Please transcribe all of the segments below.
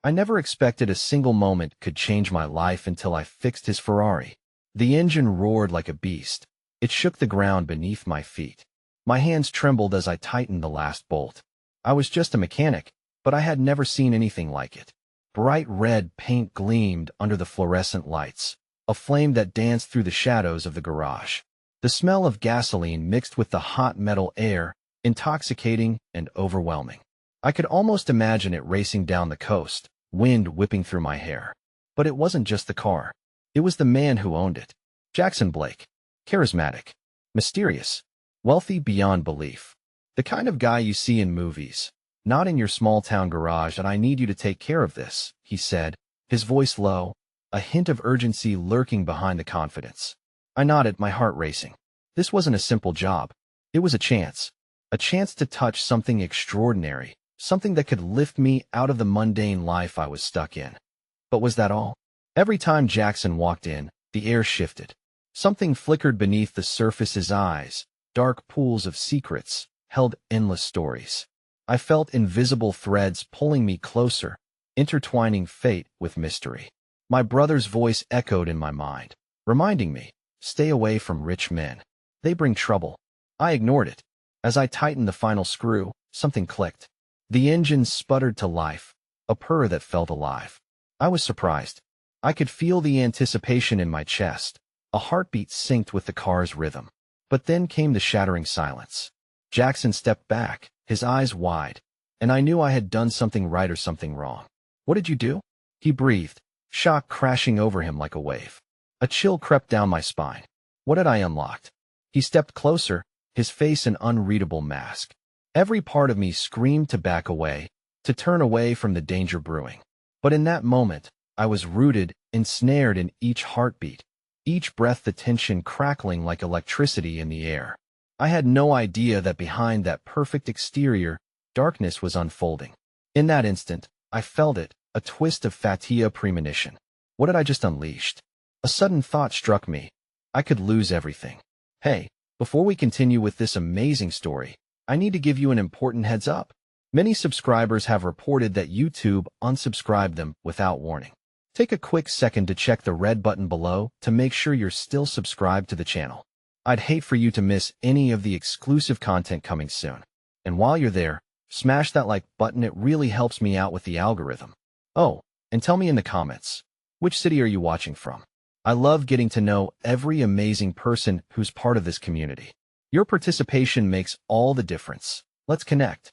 I never expected a single moment could change my life until I fixed his Ferrari. The engine roared like a beast. It shook the ground beneath my feet. My hands trembled as I tightened the last bolt. I was just a mechanic, but I had never seen anything like it. Bright red paint gleamed under the fluorescent lights, a flame that danced through the shadows of the garage. The smell of gasoline mixed with the hot metal air, intoxicating and overwhelming. I could almost imagine it racing down the coast, wind whipping through my hair. But it wasn't just the car. It was the man who owned it. Jackson Blake. Charismatic. Mysterious. Wealthy beyond belief. The kind of guy you see in movies. Not in your small-town garage, and I need you to take care of this, he said, his voice low, a hint of urgency lurking behind the confidence. I nodded, my heart racing. This wasn't a simple job. It was a chance to touch something extraordinary, something that could lift me out of the mundane life I was stuck in. But was that all? Every time Jackson walked in, the air shifted. Something flickered beneath the surface. His eyes, dark pools of secrets, held endless stories. I felt invisible threads pulling me closer, intertwining fate with mystery. My brother's voice echoed in my mind, reminding me, stay away from rich men. They bring trouble. I ignored it. As I tightened the final screw, something clicked. The engine sputtered to life, a purr that felt alive. I was surprised. I could feel the anticipation in my chest. A heartbeat synced with the car's rhythm. But then came the shattering silence. Jackson stepped back, his eyes wide, and I knew I had done something right or something wrong. What did you do? He breathed, shock crashing over him like a wave. A chill crept down my spine. What had I unlocked? He stepped closer, his face an unreadable mask. Every part of me screamed to back away, to turn away from the danger brewing. But in that moment, I was rooted, ensnared in each heartbeat, each breath, the tension crackling like electricity in the air. I had no idea that behind that perfect exterior, darkness was unfolding. In that instant, I felt it, a twist of fatigue premonition. What had I just unleashed? A sudden thought struck me. I could lose everything. Hey, before we continue with this amazing story, I need to give you an important heads up. Many subscribers have reported that YouTube unsubscribed them without warning. Take a quick second to check the red button below to make sure you're still subscribed to the channel. I'd hate for you to miss any of the exclusive content coming soon. And while you're there, smash that like button. It really helps me out with the algorithm. Oh, and tell me in the comments, which city are you watching from? I love getting to know every amazing person who's part of this community. Your participation makes all the difference. Let's connect.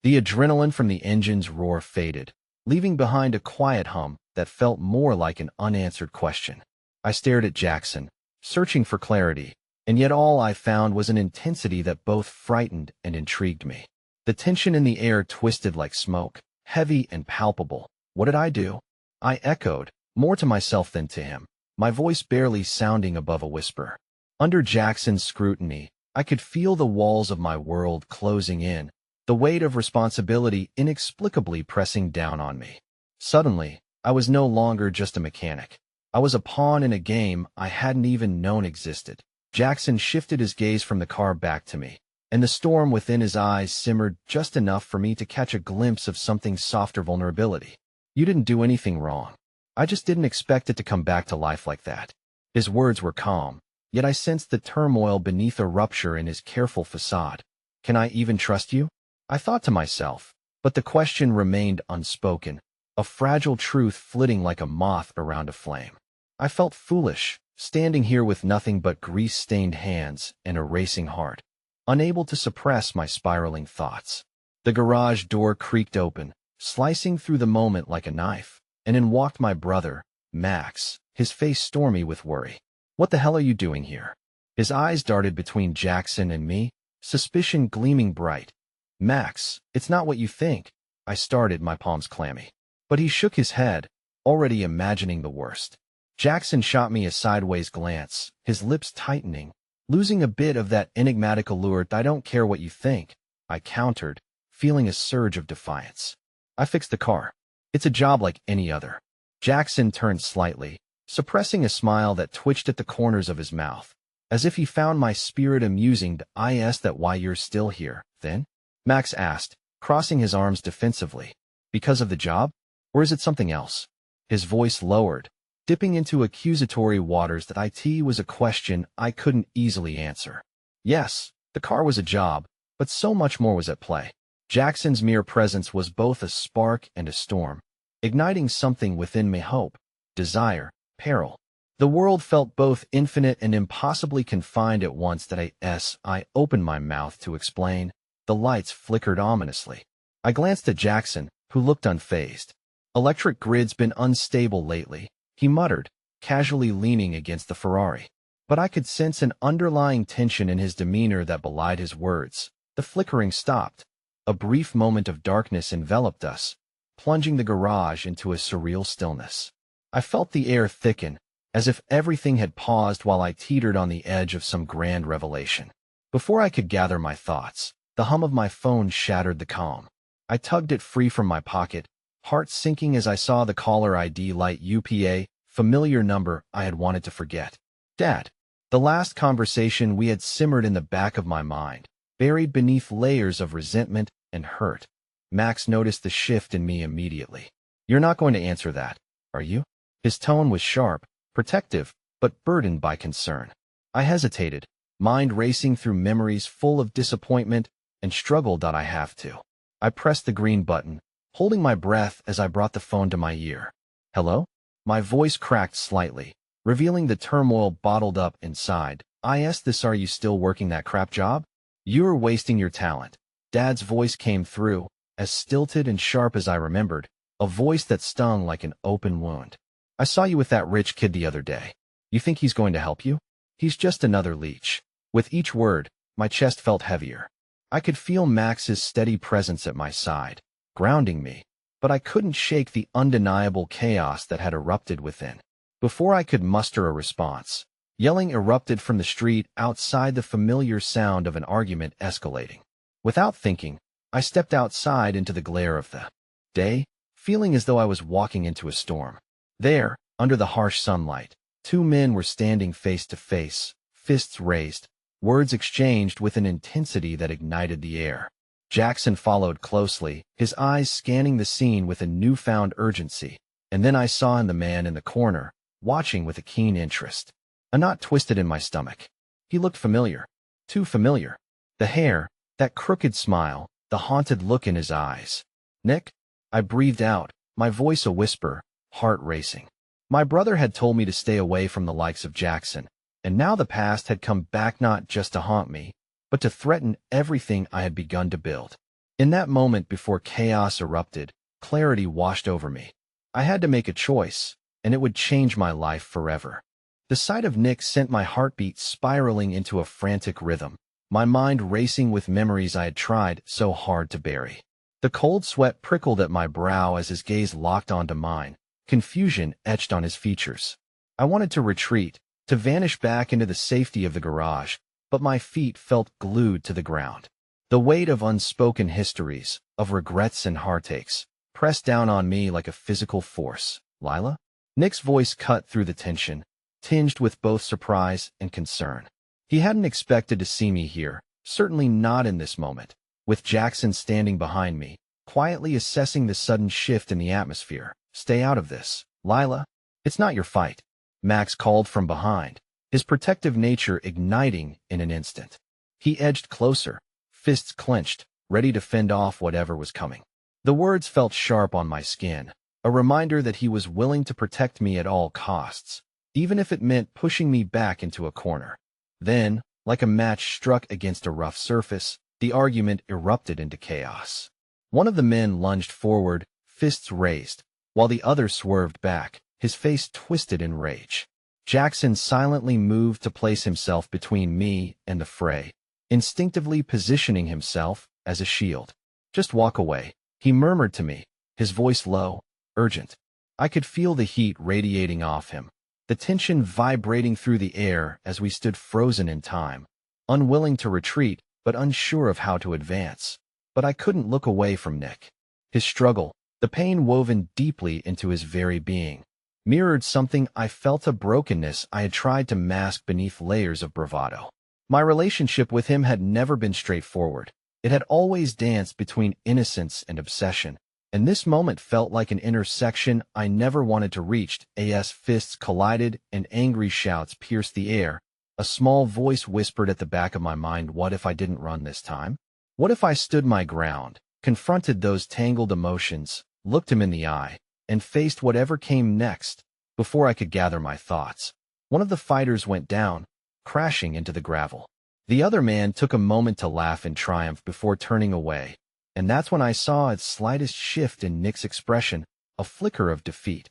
The adrenaline from the engine's roar faded, leaving behind a quiet hum that felt more like an unanswered question. I stared at Jackson, searching for clarity, and yet all I found was an intensity that both frightened and intrigued me. The tension in the air twisted like smoke, heavy and palpable. What did I do? I echoed, more to myself than to him, my voice barely sounding above a whisper. Under Jackson's scrutiny, I could feel the walls of my world closing in, the weight of responsibility inexplicably pressing down on me. Suddenly, I was no longer just a mechanic. I was a pawn in a game I hadn't even known existed. Jackson shifted his gaze from the car back to me, and the storm within his eyes simmered just enough for me to catch a glimpse of something softer: vulnerability. You didn't do anything wrong. I just didn't expect it to come back to life like that. His words were calm, yet I sensed the turmoil beneath a rupture in his careful facade. Can I even trust you? I thought to myself, but the question remained unspoken, a fragile truth flitting like a moth around a flame. I felt foolish, standing here with nothing but grease-stained hands and a racing heart, unable to suppress my spiraling thoughts. The garage door creaked open, slicing through the moment like a knife, and in walked my brother, Max, his face stormy with worry. What the hell are you doing here? His eyes darted between Jackson and me, suspicion gleaming bright. Max, it's not what you think. I started, my palms clammy. But he shook his head, already imagining the worst. Jackson shot me a sideways glance, his lips tightening, losing a bit of that enigmatic allure. I don't care what you think, I countered, feeling a surge of defiance. I fixed the car. It's a job like any other. Jackson turned slightly, suppressing a smile that twitched at the corners of his mouth, as if he found my spirit amusing. I asked that why you're still here, then? Max asked, crossing his arms defensively. Because of the job? Or is it something else? His voice lowered, dipping into accusatory waters that it was a question I couldn't easily answer. Yes, the car was a job, but so much more was at play. Jackson's mere presence was both a spark and a storm, igniting something within me: hope, desire, peril. The world felt both infinite and impossibly confined at once. I opened my mouth to explain. The lights flickered ominously. I glanced at Jackson, who looked unfazed. Electric grid's been unstable lately, he muttered, casually leaning against the Ferrari. But I could sense an underlying tension in his demeanor that belied his words. The flickering stopped. A brief moment of darkness enveloped us, plunging the garage into a surreal stillness. I felt the air thicken, as if everything had paused while I teetered on the edge of some grand revelation. Before I could gather my thoughts, the hum of my phone shattered the calm. I tugged it free from my pocket, heart sinking as I saw the caller ID light: UPA, familiar number I had wanted to forget. Dad. The last conversation we had simmered in the back of my mind, buried beneath layers of resentment and hurt. Max noticed the shift in me immediately. You're not going to answer that, are you? His tone was sharp, protective, but burdened by concern. I hesitated, mind racing through memories full of disappointment and struggle. I have to. I pressed the green button, holding my breath as I brought the phone to my ear. Hello? My voice cracked slightly, revealing the turmoil bottled up inside. This, are you still working that crap job? You're wasting your talent. Dad's voice came through, as stilted and sharp as I remembered, a voice that stung like an open wound. I saw you with that rich kid the other day. You think he's going to help you? He's just another leech. With each word, my chest felt heavier. I could feel Max's steady presence at my side, grounding me, but I couldn't shake the undeniable chaos that had erupted within. Before I could muster a response, yelling erupted from the street outside, the familiar sound of an argument escalating. Without thinking, I stepped outside into the glare of the day, feeling as though I was walking into a storm. There, under the harsh sunlight, two men were standing face to face, fists raised, words exchanged with an intensity that ignited the air. Jackson followed closely, his eyes scanning the scene with a newfound urgency, and then I saw the man in the corner, watching with a keen interest. A knot twisted in my stomach. He looked familiar. Too familiar. The hair, that crooked smile, the haunted look in his eyes. Nick? I breathed out, my voice a whisper, heart racing. My brother had told me to stay away from the likes of Jackson, and now the past had come back, not just to haunt me, but to threaten everything I had begun to build. In that moment before chaos erupted, clarity washed over me. I had to make a choice, and it would change my life forever. The sight of Nick sent my heartbeat spiraling into a frantic rhythm, my mind racing with memories I had tried so hard to bury. The cold sweat prickled at my brow as his gaze locked onto mine, confusion etched on his features. I wanted to retreat, to vanish back into the safety of the garage, but my feet felt glued to the ground. The weight of unspoken histories, of regrets and heartaches, pressed down on me like a physical force. Lila? Nick's voice cut through the tension, tinged with both surprise and concern. He hadn't expected to see me here, certainly not in this moment, with Jackson standing behind me, quietly assessing the sudden shift in the atmosphere. Stay out of this, Lila. It's not your fight, Max called from behind, his protective nature igniting in an instant. He edged closer, fists clenched, ready to fend off whatever was coming. The words felt sharp on my skin, a reminder that he was willing to protect me at all costs, even if it meant pushing me back into a corner. Then, like a match struck against a rough surface, the argument erupted into chaos. One of the men lunged forward, fists raised, while the other swerved back, his face twisted in rage. Jackson silently moved to place himself between me and the fray, instinctively positioning himself as a shield. Just walk away, he murmured to me, his voice low, urgent. I could feel the heat radiating off him, the tension vibrating through the air as we stood frozen in time, unwilling to retreat but unsure of how to advance. But I couldn't look away from Nick. His struggle, the pain woven deeply into his very being, mirrored something I felt, a brokenness I had tried to mask beneath layers of bravado. My relationship with him had never been straightforward. It had always danced between innocence and obsession, and this moment felt like an intersection I never wanted to reach. As fists collided and angry shouts pierced the air, a small voice whispered at the back of my mind, what if I didn't run this time? What if I stood my ground, confronted those tangled emotions, looked him in the eye, and faced whatever came next? Before I could gather my thoughts, one of the fighters went down, crashing into the gravel. The other man took a moment to laugh in triumph before turning away, and that's when I saw its slightest shift in Nick's expression, a flicker of defeat.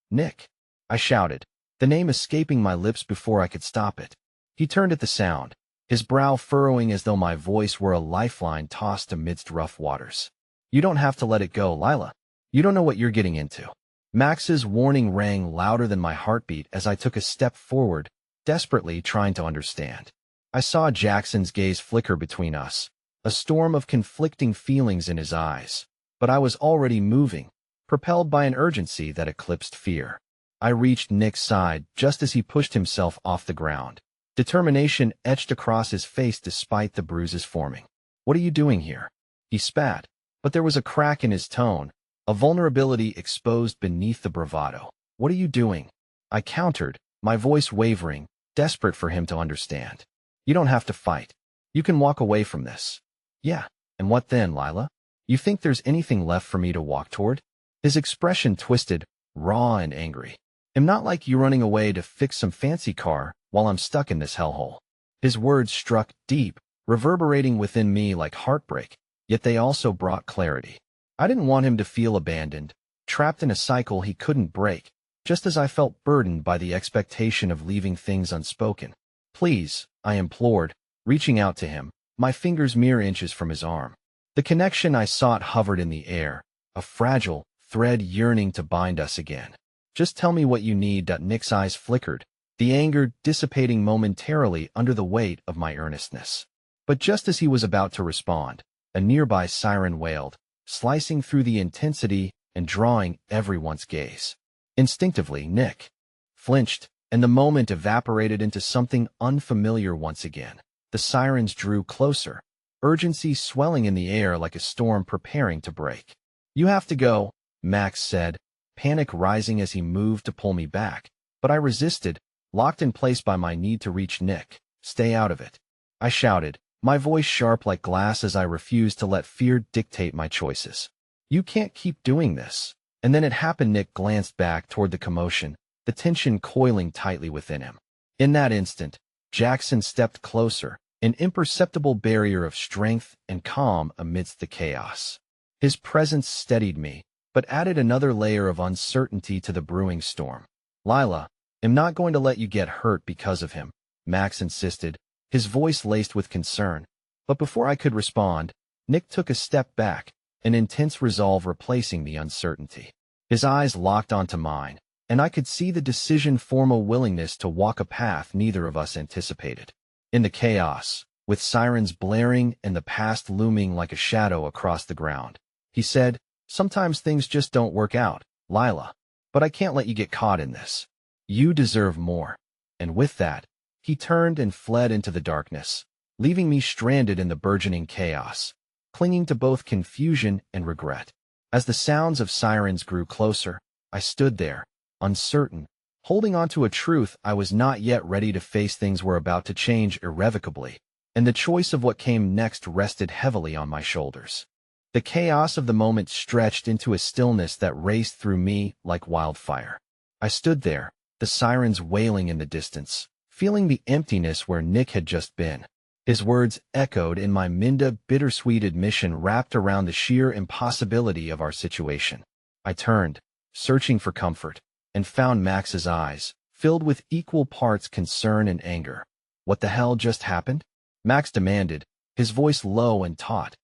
"Nick!" I shouted, the name escaping my lips before I could stop it. He turned at the sound, his brow furrowing as though my voice were a lifeline tossed amidst rough waters. "You don't have to let it go, Lila. You don't know what you're getting into." Max's warning rang louder than my heartbeat as I took a step forward, desperately trying to understand. I saw Jackson's gaze flicker between us, a storm of conflicting feelings in his eyes, but I was already moving, propelled by an urgency that eclipsed fear. I reached Nick's side just as he pushed himself off the ground. Determination etched across his face despite the bruises forming. "What are you doing here?" He spat, but there was a crack in his tone, a vulnerability exposed beneath the bravado. "What are you doing?" I countered, my voice wavering, desperate for him to understand. "You don't have to fight. You can walk away from this." "Yeah, and what then, Lila? You think there's anything left for me to walk toward?" His expression twisted, raw and angry. "I'm not like you running away to fix some fancy car while I'm stuck in this hellhole." His words struck deep, reverberating within me like heartbreak, yet they also brought clarity. I didn't want him to feel abandoned, trapped in a cycle he couldn't break, just as I felt burdened by the expectation of leaving things unspoken. "Please," I implored, reaching out to him, my fingers mere inches from his arm. The connection I sought hovered in the air, a fragile thread yearning to bind us again. "Just tell me what you need." Nick's eyes flickered, the anger dissipating momentarily under the weight of my earnestness. But just as he was about to respond, a nearby siren wailed, slicing through the intensity and drawing everyone's gaze. Instinctively, Nick flinched, and the moment evaporated into something unfamiliar once again. The sirens drew closer, urgency swelling in the air like a storm preparing to break. "You have to go," Max said, panic rising as he moved to pull me back, but I resisted, locked in place by my need to reach Nick. "Stay out of it," I shouted, my voice sharp like glass as I refused to let fear dictate my choices. "You can't keep doing this." And then it happened. Nick glanced back toward the commotion, the tension coiling tightly within him. In that instant, Jackson stepped closer, an imperceptible barrier of strength and calm amidst the chaos. His presence steadied me, but added another layer of uncertainty to the brewing storm. "Lila, I'm not going to let you get hurt because of him," Max insisted, his voice laced with concern. But before I could respond, Nick took a step back, an intense resolve replacing the uncertainty. His eyes locked onto mine, and I could see the decision form a willingness to walk a path neither of us anticipated. In the chaos, with sirens blaring and the past looming like a shadow across the ground, he said, "Sometimes things just don't work out, Lila. But I can't let you get caught in this. You deserve more." And with that, he turned and fled into the darkness, leaving me stranded in the burgeoning chaos, clinging to both confusion and regret. As the sounds of sirens grew closer, I stood there, uncertain, holding on to a truth I was not yet ready to face. Things were about to change irrevocably, and the choice of what came next rested heavily on my shoulders. The chaos of the moment stretched into a stillness that raced through me like wildfire. I stood there, the sirens wailing in the distance, feeling the emptiness where Nick had just been. His words echoed in my bittersweet admission wrapped around the sheer impossibility of our situation. I turned, searching for comfort, and found Max's eyes, filled with equal parts concern and anger. "What the hell just happened?" Max demanded, his voice low and taut.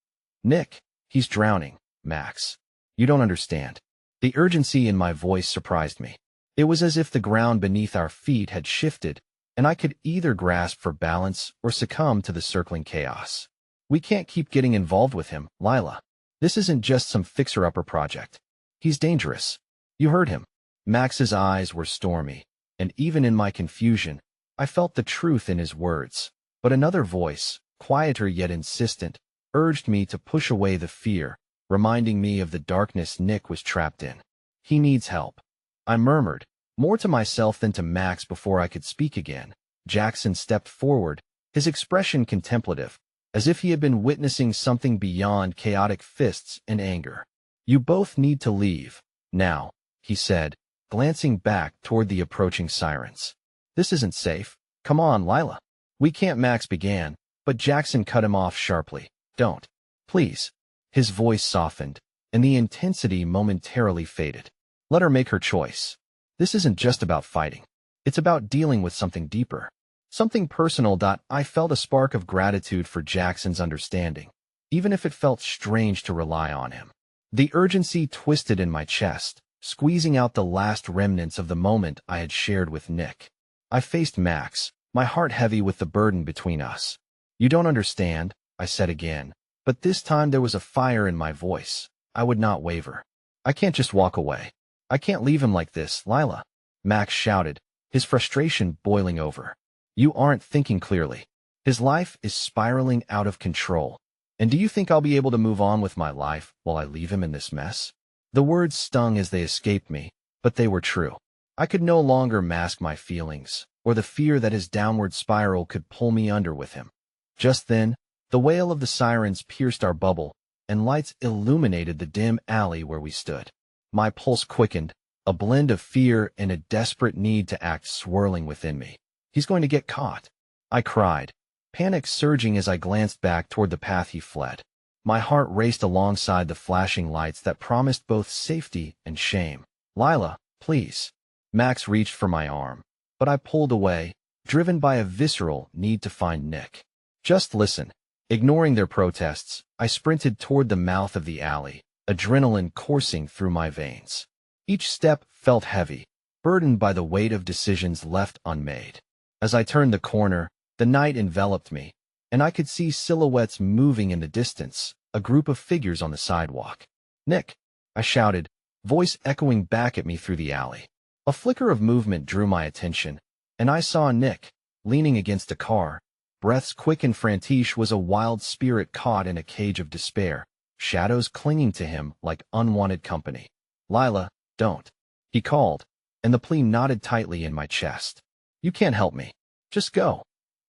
"Nick, he's drowning, Max. You don't understand." The urgency in my voice surprised me. It was as if the ground beneath our feet had shifted, and I could either grasp for balance or succumb to the circling chaos. "We can't keep getting involved with him, Lila. This isn't just some fixer-upper project. He's dangerous." "You heard him." Max's eyes were stormy, and even in my confusion, I felt the truth in his words. But another voice, quieter yet insistent, urged me to push away the fear, reminding me of the darkness Nick was trapped in. He needs help, I murmured, more to myself than to Max before I could speak again. Jackson stepped forward, his expression contemplative, as if he had been witnessing something beyond chaotic fists and anger. You both need to leave, now, he said, glancing back toward the approaching sirens. This isn't safe. Come on, Lila. We can't, Max began, but Jackson cut him off sharply. Don't. Please. His voice softened, and the intensity momentarily faded. Let her make her choice. This isn't just about fighting. It's about dealing with something deeper. Something personal. I felt a spark of gratitude for Jackson's understanding, even if it felt strange to rely on him. The urgency twisted in my chest, squeezing out the last remnants of the moment I had shared with Nick. I faced Max, my heart heavy with the burden between us. You don't understand, I said again, but this time there was a fire in my voice. I would not waver. I can't just walk away. I can't leave him like this, Lila, Max shouted, his frustration boiling over. You aren't thinking clearly. His life is spiraling out of control. And do you think I'll be able to move on with my life while I leave him in this mess? The words stung as they escaped me, but they were true. I could no longer mask my feelings, or the fear that his downward spiral could pull me under with him. Just then, the wail of the sirens pierced our bubble, and lights illuminated the dim alley where we stood. My pulse quickened, a blend of fear and a desperate need to act swirling within me. He's going to get caught, I cried, panic surging as I glanced back toward the path he fled. My heart raced alongside the flashing lights that promised both safety and shame. Lila, please. Max reached for my arm, but I pulled away, driven by a visceral need to find Nick. Just listen. Ignoring their protests, I sprinted toward the mouth of the alley, adrenaline coursing through my veins. Each step felt heavy, burdened by the weight of decisions left unmade. As I turned the corner, the night enveloped me, and I could see silhouettes moving in the distance, a group of figures on the sidewalk. Nick, I shouted, voice echoing back at me through the alley. A flicker of movement drew my attention, and I saw Nick, leaning against a car. Breaths quick and frantic was a wild spirit caught in a cage of despair, shadows clinging to him like unwanted company. Lila, don't. He called, and the plea knotted tightly in my chest. You can't help me. Just go.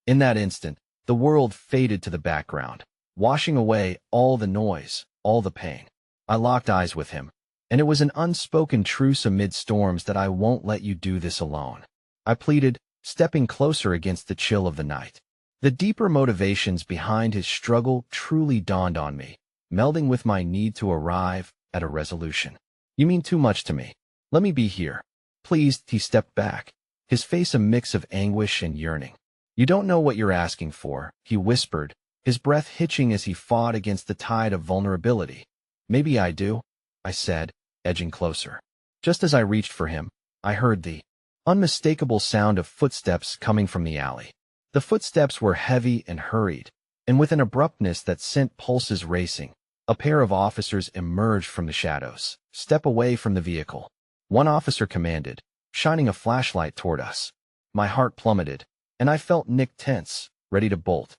In that instant, the world faded to the background, washing away all the noise, all the pain. I locked eyes with him, and it was an unspoken truce amid storms that I won't let you do this alone. I pleaded, stepping closer against the chill of the night. The deeper motivations behind his struggle truly dawned on me, melding with my need to arrive at a resolution. You mean too much to me. Let me be here. Pleased, he stepped back, his face a mix of anguish and yearning. You don't know what you're asking for, he whispered, his breath hitching as he fought against the tide of vulnerability. Maybe I do, I said, edging closer. Just as I reached for him, I heard the unmistakable sound of footsteps coming from the alley. The footsteps were heavy and hurried, and with an abruptness that sent pulses racing, a pair of officers emerged from the shadows. Step away from the vehicle. One officer commanded, shining a flashlight toward us. My heart plummeted, and I felt Nick tense, ready to bolt.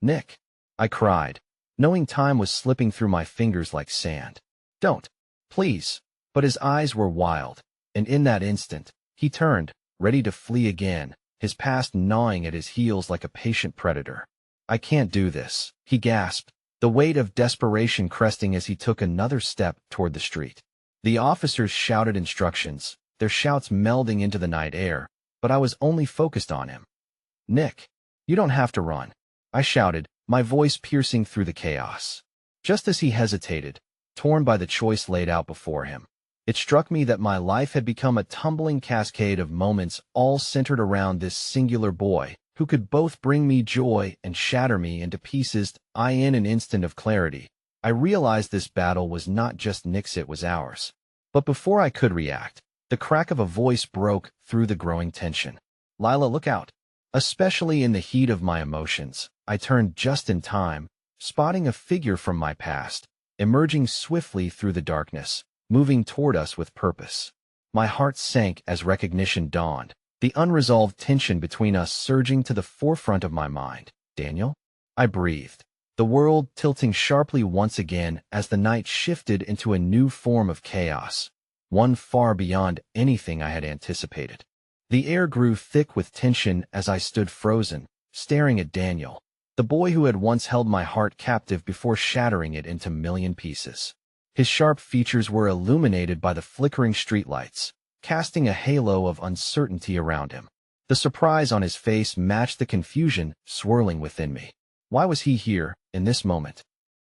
Nick, I cried, knowing time was slipping through my fingers like sand. Don't, please. But his eyes were wild, and in that instant, he turned, ready to flee again, his past gnawing at his heels like a patient predator. I can't do this, he gasped, the weight of desperation cresting as he took another step toward the street. The officers shouted instructions, their shouts melding into the night air, but I was only focused on him. Nick, you don't have to run, I shouted, my voice piercing through the chaos. Just as he hesitated, torn by the choice laid out before him, it struck me that my life had become a tumbling cascade of moments all centered around this singular boy, who could both bring me joy and shatter me into pieces. In an instant of clarity, I realized this battle was not just Nick's, it was ours. But before I could react, the crack of a voice broke through the growing tension. Lila, look out. Especially in the heat of my emotions, I turned just in time, spotting a figure from my past, emerging swiftly through the darkness, moving toward us with purpose. My heart sank as recognition dawned, the unresolved tension between us surging to the forefront of my mind. Daniel? I breathed. the world tilting sharply once again as the night shifted into a new form of chaos, one far beyond anything I had anticipated. The air grew thick with tension as I stood frozen, staring at Daniel, the boy who had once held my heart captive before shattering it into a million pieces. His sharp features were illuminated by the flickering streetlights, casting a halo of uncertainty around him. The surprise on his face matched the confusion swirling within me. Why was he here, in this moment?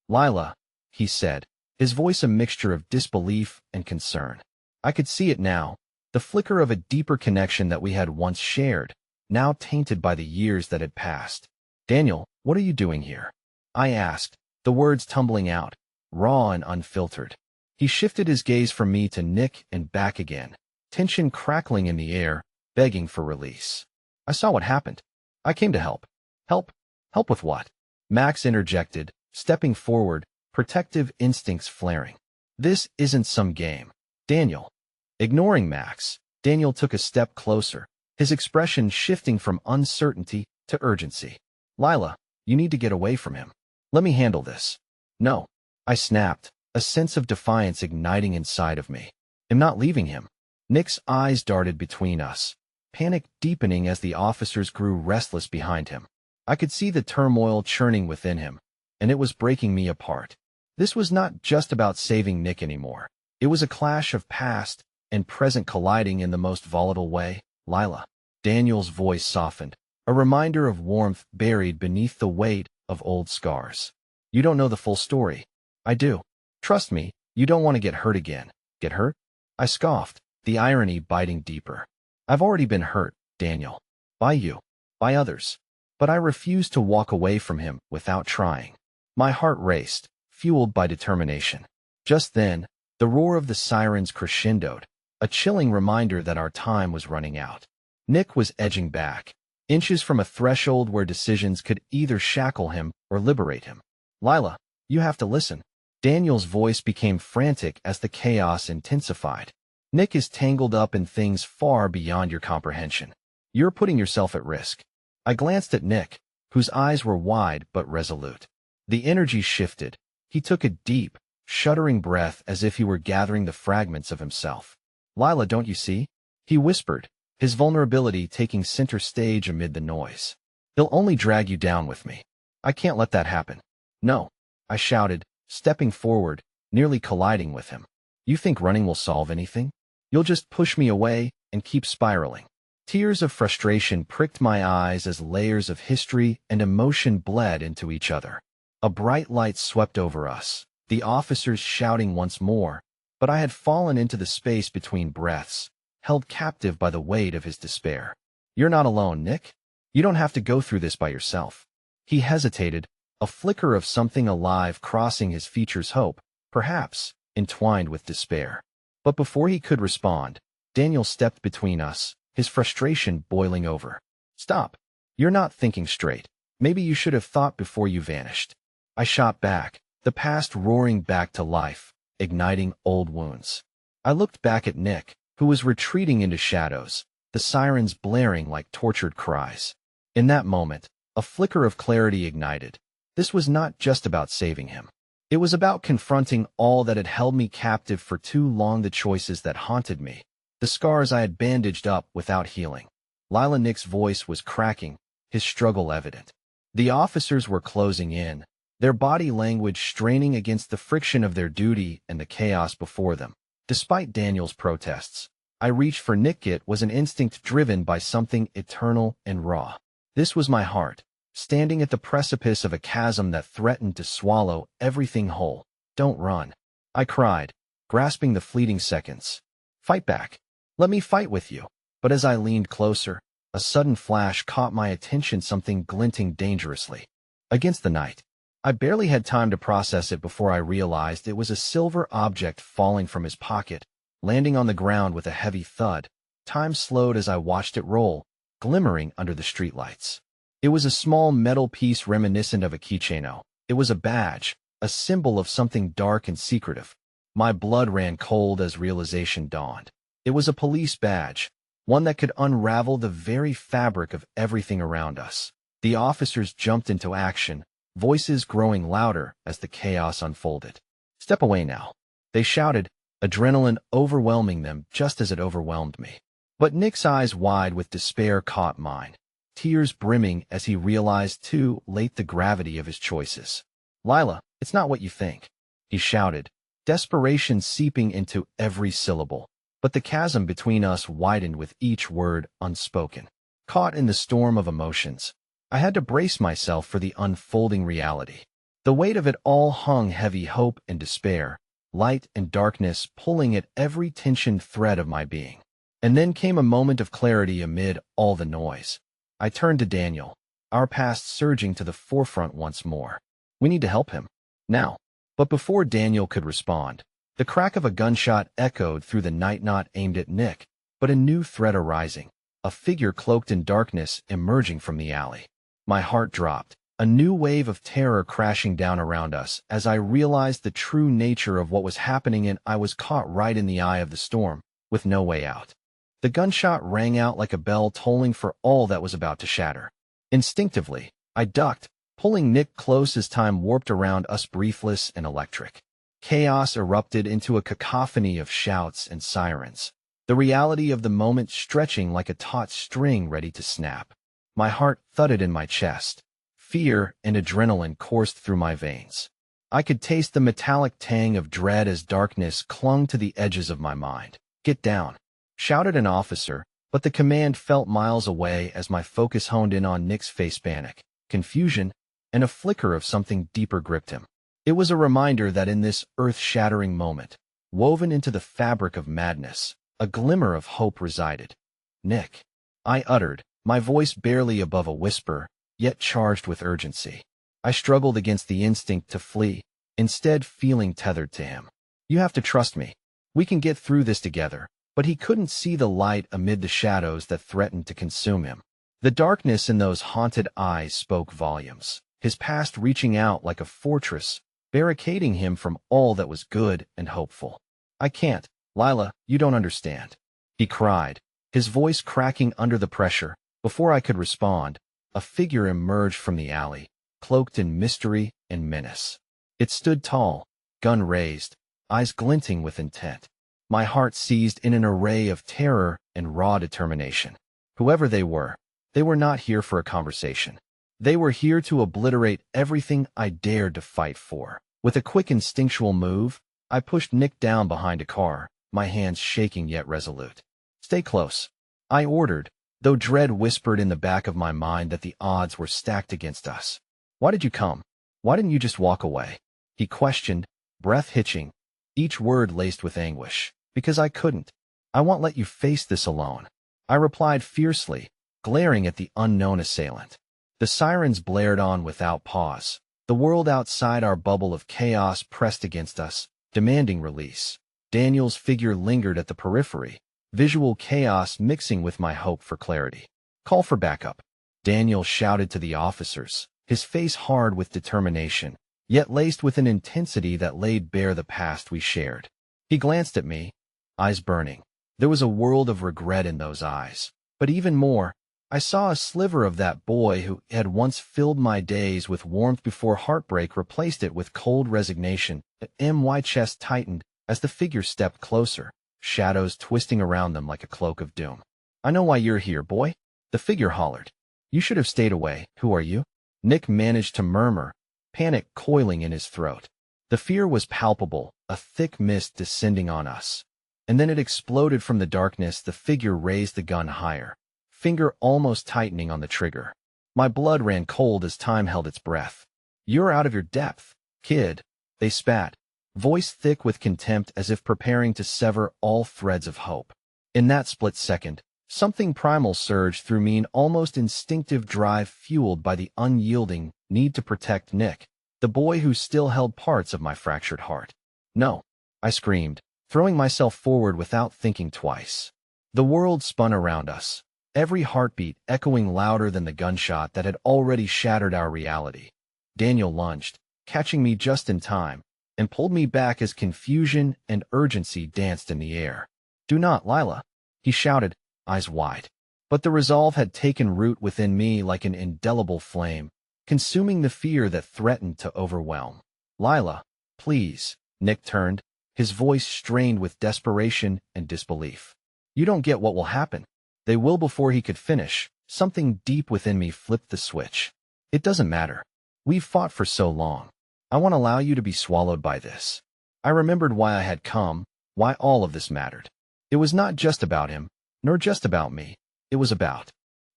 "Lila," he said, his voice a mixture of disbelief and concern. I could see it now, the flicker of a deeper connection that we had once shared, now tainted by the years that had passed. "Daniel, what are you doing here?" I asked, the words tumbling out, raw and unfiltered. He shifted his gaze from me to Nick and back again, tension crackling in the air, begging for release. "I saw what happened. I came to help." "Help? Help with what?" Max interjected, stepping forward, protective instincts flaring. "This isn't some game, Daniel." Ignoring Max, Daniel took a step closer, his expression shifting from uncertainty to urgency. "Lila, you need to get away from him. Let me handle this." "No," I snapped, a sense of defiance igniting inside of me. "I'm not leaving him." Nick's eyes darted between us, panic deepening as the officers grew restless behind him. I could see the turmoil churning within him, and it was breaking me apart. This was not just about saving Nick anymore. It was a clash of past and present colliding in the most volatile way. "Lila." Daniel's voice softened, a reminder of warmth buried beneath the weight of old scars. "You don't know the full story." "I do. Trust me, you don't want to get hurt again." "Get hurt?" I scoffed, the irony biting deeper. "I've already been hurt, Daniel. By you. By others." But I refused to walk away from him without trying. My heart raced, fueled by determination. Just then, the roar of the sirens crescendoed, a chilling reminder that our time was running out. Nick was edging back, inches from a threshold where decisions could either shackle him or liberate him. "Lila, you have to listen." Daniel's voice became frantic as the chaos intensified. "Nick is tangled up in things far beyond your comprehension. You're putting yourself at risk." I glanced at Nick, whose eyes were wide but resolute. The energy shifted. He took a deep, shuddering breath as if he were gathering the fragments of himself. "Lila, don't you see?" he whispered, his vulnerability taking center stage amid the noise. "He'll only drag you down with me. I can't let that happen." "No," I shouted, stepping forward, nearly colliding with him. "You think running will solve anything? You'll just push me away and keep spiraling." Tears of frustration pricked my eyes as layers of history and emotion bled into each other. A bright light swept over us, the officers shouting once more, but I had fallen into the space between breaths, held captive by the weight of his despair. "You're not alone, Nick. You don't have to go through this by yourself." He hesitated, a flicker of something alive crossing his features, hope, perhaps, entwined with despair. But before he could respond, Daniel stepped between us, his frustration boiling over. "Stop. You're not thinking straight. Maybe you should have thought before you vanished." I shot back, the past roaring back to life, igniting old wounds. I looked back at Nick, who was retreating into shadows, the sirens blaring like tortured cries. In that moment, a flicker of clarity ignited. This was not just about saving him. It was about confronting all that had held me captive for too long, the choices that haunted me, the scars I had bandaged up without healing. Lila, Nick's voice was cracking, his struggle evident. The officers were closing in, their body language straining against the friction of their duty and the chaos before them. Despite Daniel's protests, I reached for Nick. It was an instinct driven by something eternal and raw. This was my heart, standing at the precipice of a chasm that threatened to swallow everything whole. "Don't run," I cried, grasping the fleeting seconds. "Fight back. Let me fight with you." But as I leaned closer, a sudden flash caught my attention, something glinting dangerously against the night. I barely had time to process it before I realized it was a silver object falling from his pocket, landing on the ground with a heavy thud. Time slowed as I watched it roll, glimmering under the streetlights. It was a small metal piece reminiscent of a keychain. It was a badge, a symbol of something dark and secretive. My blood ran cold as realization dawned. It was a police badge, one that could unravel the very fabric of everything around us. The officers jumped into action, voices growing louder as the chaos unfolded. "Step away now," they shouted, adrenaline overwhelming them just as it overwhelmed me. But Nick's eyes wide with despair caught mine, tears brimming as he realized too late the gravity of his choices. "Lila, it's not what you think," he shouted, desperation seeping into every syllable. But the chasm between us widened with each word unspoken. Caught in the storm of emotions, I had to brace myself for the unfolding reality. The weight of it all hung heavy, hope and despair, light and darkness pulling at every tensioned thread of my being. And then came a moment of clarity amid all the noise. I turned to Daniel, our past surging to the forefront once more. "We need to help him. Now." But before Daniel could respond, the crack of a gunshot echoed through the night, not aimed at Nick, but a new threat arising, a figure cloaked in darkness emerging from the alley. My heart dropped, a new wave of terror crashing down around us as I realized the true nature of what was happening, and I was caught right in the eye of the storm, with no way out. The gunshot rang out like a bell tolling for all that was about to shatter. Instinctively, I ducked, pulling Nick close as time warped around us, breathless and electric. Chaos erupted into a cacophony of shouts and sirens, the reality of the moment stretching like a taut string ready to snap. My heart thudded in my chest. Fear and adrenaline coursed through my veins. I could taste the metallic tang of dread as darkness clung to the edges of my mind. "Get down," shouted an officer, but the command felt miles away as my focus honed in on Nick's face. Panic, confusion, and a flicker of something deeper gripped him. It was a reminder that in this earth-shattering moment, woven into the fabric of madness, a glimmer of hope resided. "Nick," I uttered, my voice barely above a whisper, yet charged with urgency. I struggled against the instinct to flee, instead feeling tethered to him. "You have to trust me. We can get through this together." But he couldn't see the light amid the shadows that threatened to consume him. The darkness in those haunted eyes spoke volumes, his past reaching out like a fortress, barricading him from all that was good and hopeful. "I can't, Lila, you don't understand," he cried, his voice cracking under the pressure. Before I could respond, a figure emerged from the alley, cloaked in mystery and menace. It stood tall, gun raised, eyes glinting with intent. My heart seized in an array of terror and raw determination. Whoever they were not here for a conversation. They were here to obliterate everything I dared to fight for. With a quick instinctual move, I pushed Nick down behind a car, my hands shaking yet resolute. "Stay close," I ordered, though dread whispered in the back of my mind that the odds were stacked against us. "Why did you come? Why didn't you just walk away?" he questioned, breath hitching, each word laced with anguish. "Because I couldn't. I won't let you face this alone," I replied fiercely, glaring at the unknown assailant. The sirens blared on without pause. The world outside our bubble of chaos pressed against us, demanding release. Daniel's figure lingered at the periphery, visual chaos mixing with my hope for clarity. "Call for backup," Daniel shouted to the officers, his face hard with determination, yet laced with an intensity that laid bare the past we shared. He glanced at me, eyes burning. There was a world of regret in those eyes. But even more, I saw a sliver of that boy who had once filled my days with warmth before heartbreak replaced it with cold resignation. My chest tightened as the figure stepped closer, shadows twisting around them like a cloak of doom. "I know why you're here, boy," the figure hollered. "You should have stayed away. Who are you?" Nick managed to murmur, panic coiling in his throat. The fear was palpable, a thick mist descending on us. And then it exploded from the darkness. The figure raised the gun higher, finger almost tightening on the trigger. My blood ran cold as time held its breath. "You're out of your depth, kid," they spat, voice thick with contempt as if preparing to sever all threads of hope. In that split second, something primal surged through me, an almost instinctive drive fueled by the unyielding need to protect Nick, the boy who still held parts of my fractured heart. "No," I screamed, throwing myself forward without thinking twice. The world spun around us, every heartbeat echoing louder than the gunshot that had already shattered our reality. Daniel lunged, catching me just in time, and pulled me back as confusion and urgency danced in the air. "Do not, Lila," he shouted, eyes wide. But the resolve had taken root within me like an indelible flame, consuming the fear that threatened to overwhelm. Lila, please. Nick turned, his voice strained with desperation and disbelief. You don't get what will happen. They will. Before he could finish, something deep within me flipped the switch. It doesn't matter. We've fought for so long. I won't allow you to be swallowed by this. I remembered why I had come, why all of this mattered. It was not just about him, nor just about me. It was about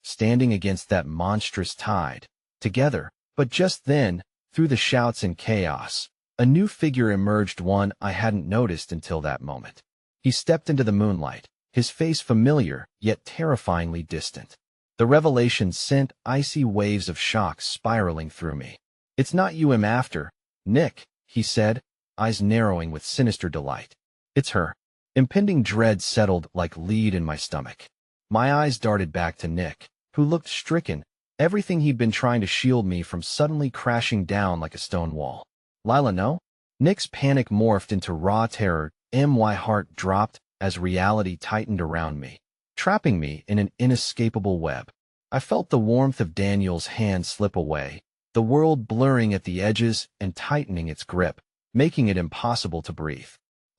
standing against that monstrous tide, together. But just then, through the shouts and chaos, a new figure emerged, one I hadn't noticed until that moment. He stepped into the moonlight, his face familiar, yet terrifyingly distant. The revelation sent icy waves of shock spiraling through me. It's not you I'm after, Nick, he said, eyes narrowing with sinister delight. It's her. Impending dread settled like lead in my stomach. My eyes darted back to Nick, who looked stricken, everything he'd been trying to shield me from suddenly crashing down like a stone wall. Lila, no? Nick's panic morphed into raw terror. My heart dropped as reality tightened around me, trapping me in an inescapable web. I felt the warmth of Daniel's hand slip away, the world blurring at the edges and tightening its grip, making it impossible to breathe.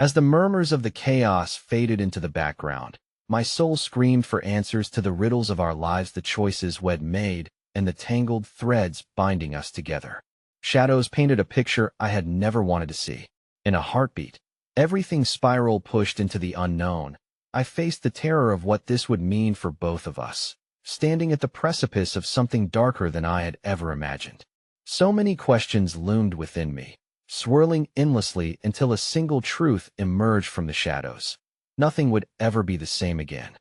As the murmurs of the chaos faded into the background, my soul screamed for answers to the riddles of our lives, the choices we'd made, and the tangled threads binding us together. Shadows painted a picture I had never wanted to see. In a heartbeat, everything spiraled, pushed into the unknown. I faced the terror of what this would mean for both of us, standing at the precipice of something darker than I had ever imagined. So many questions loomed within me, swirling endlessly until a single truth emerged from the shadows. Nothing would ever be the same again.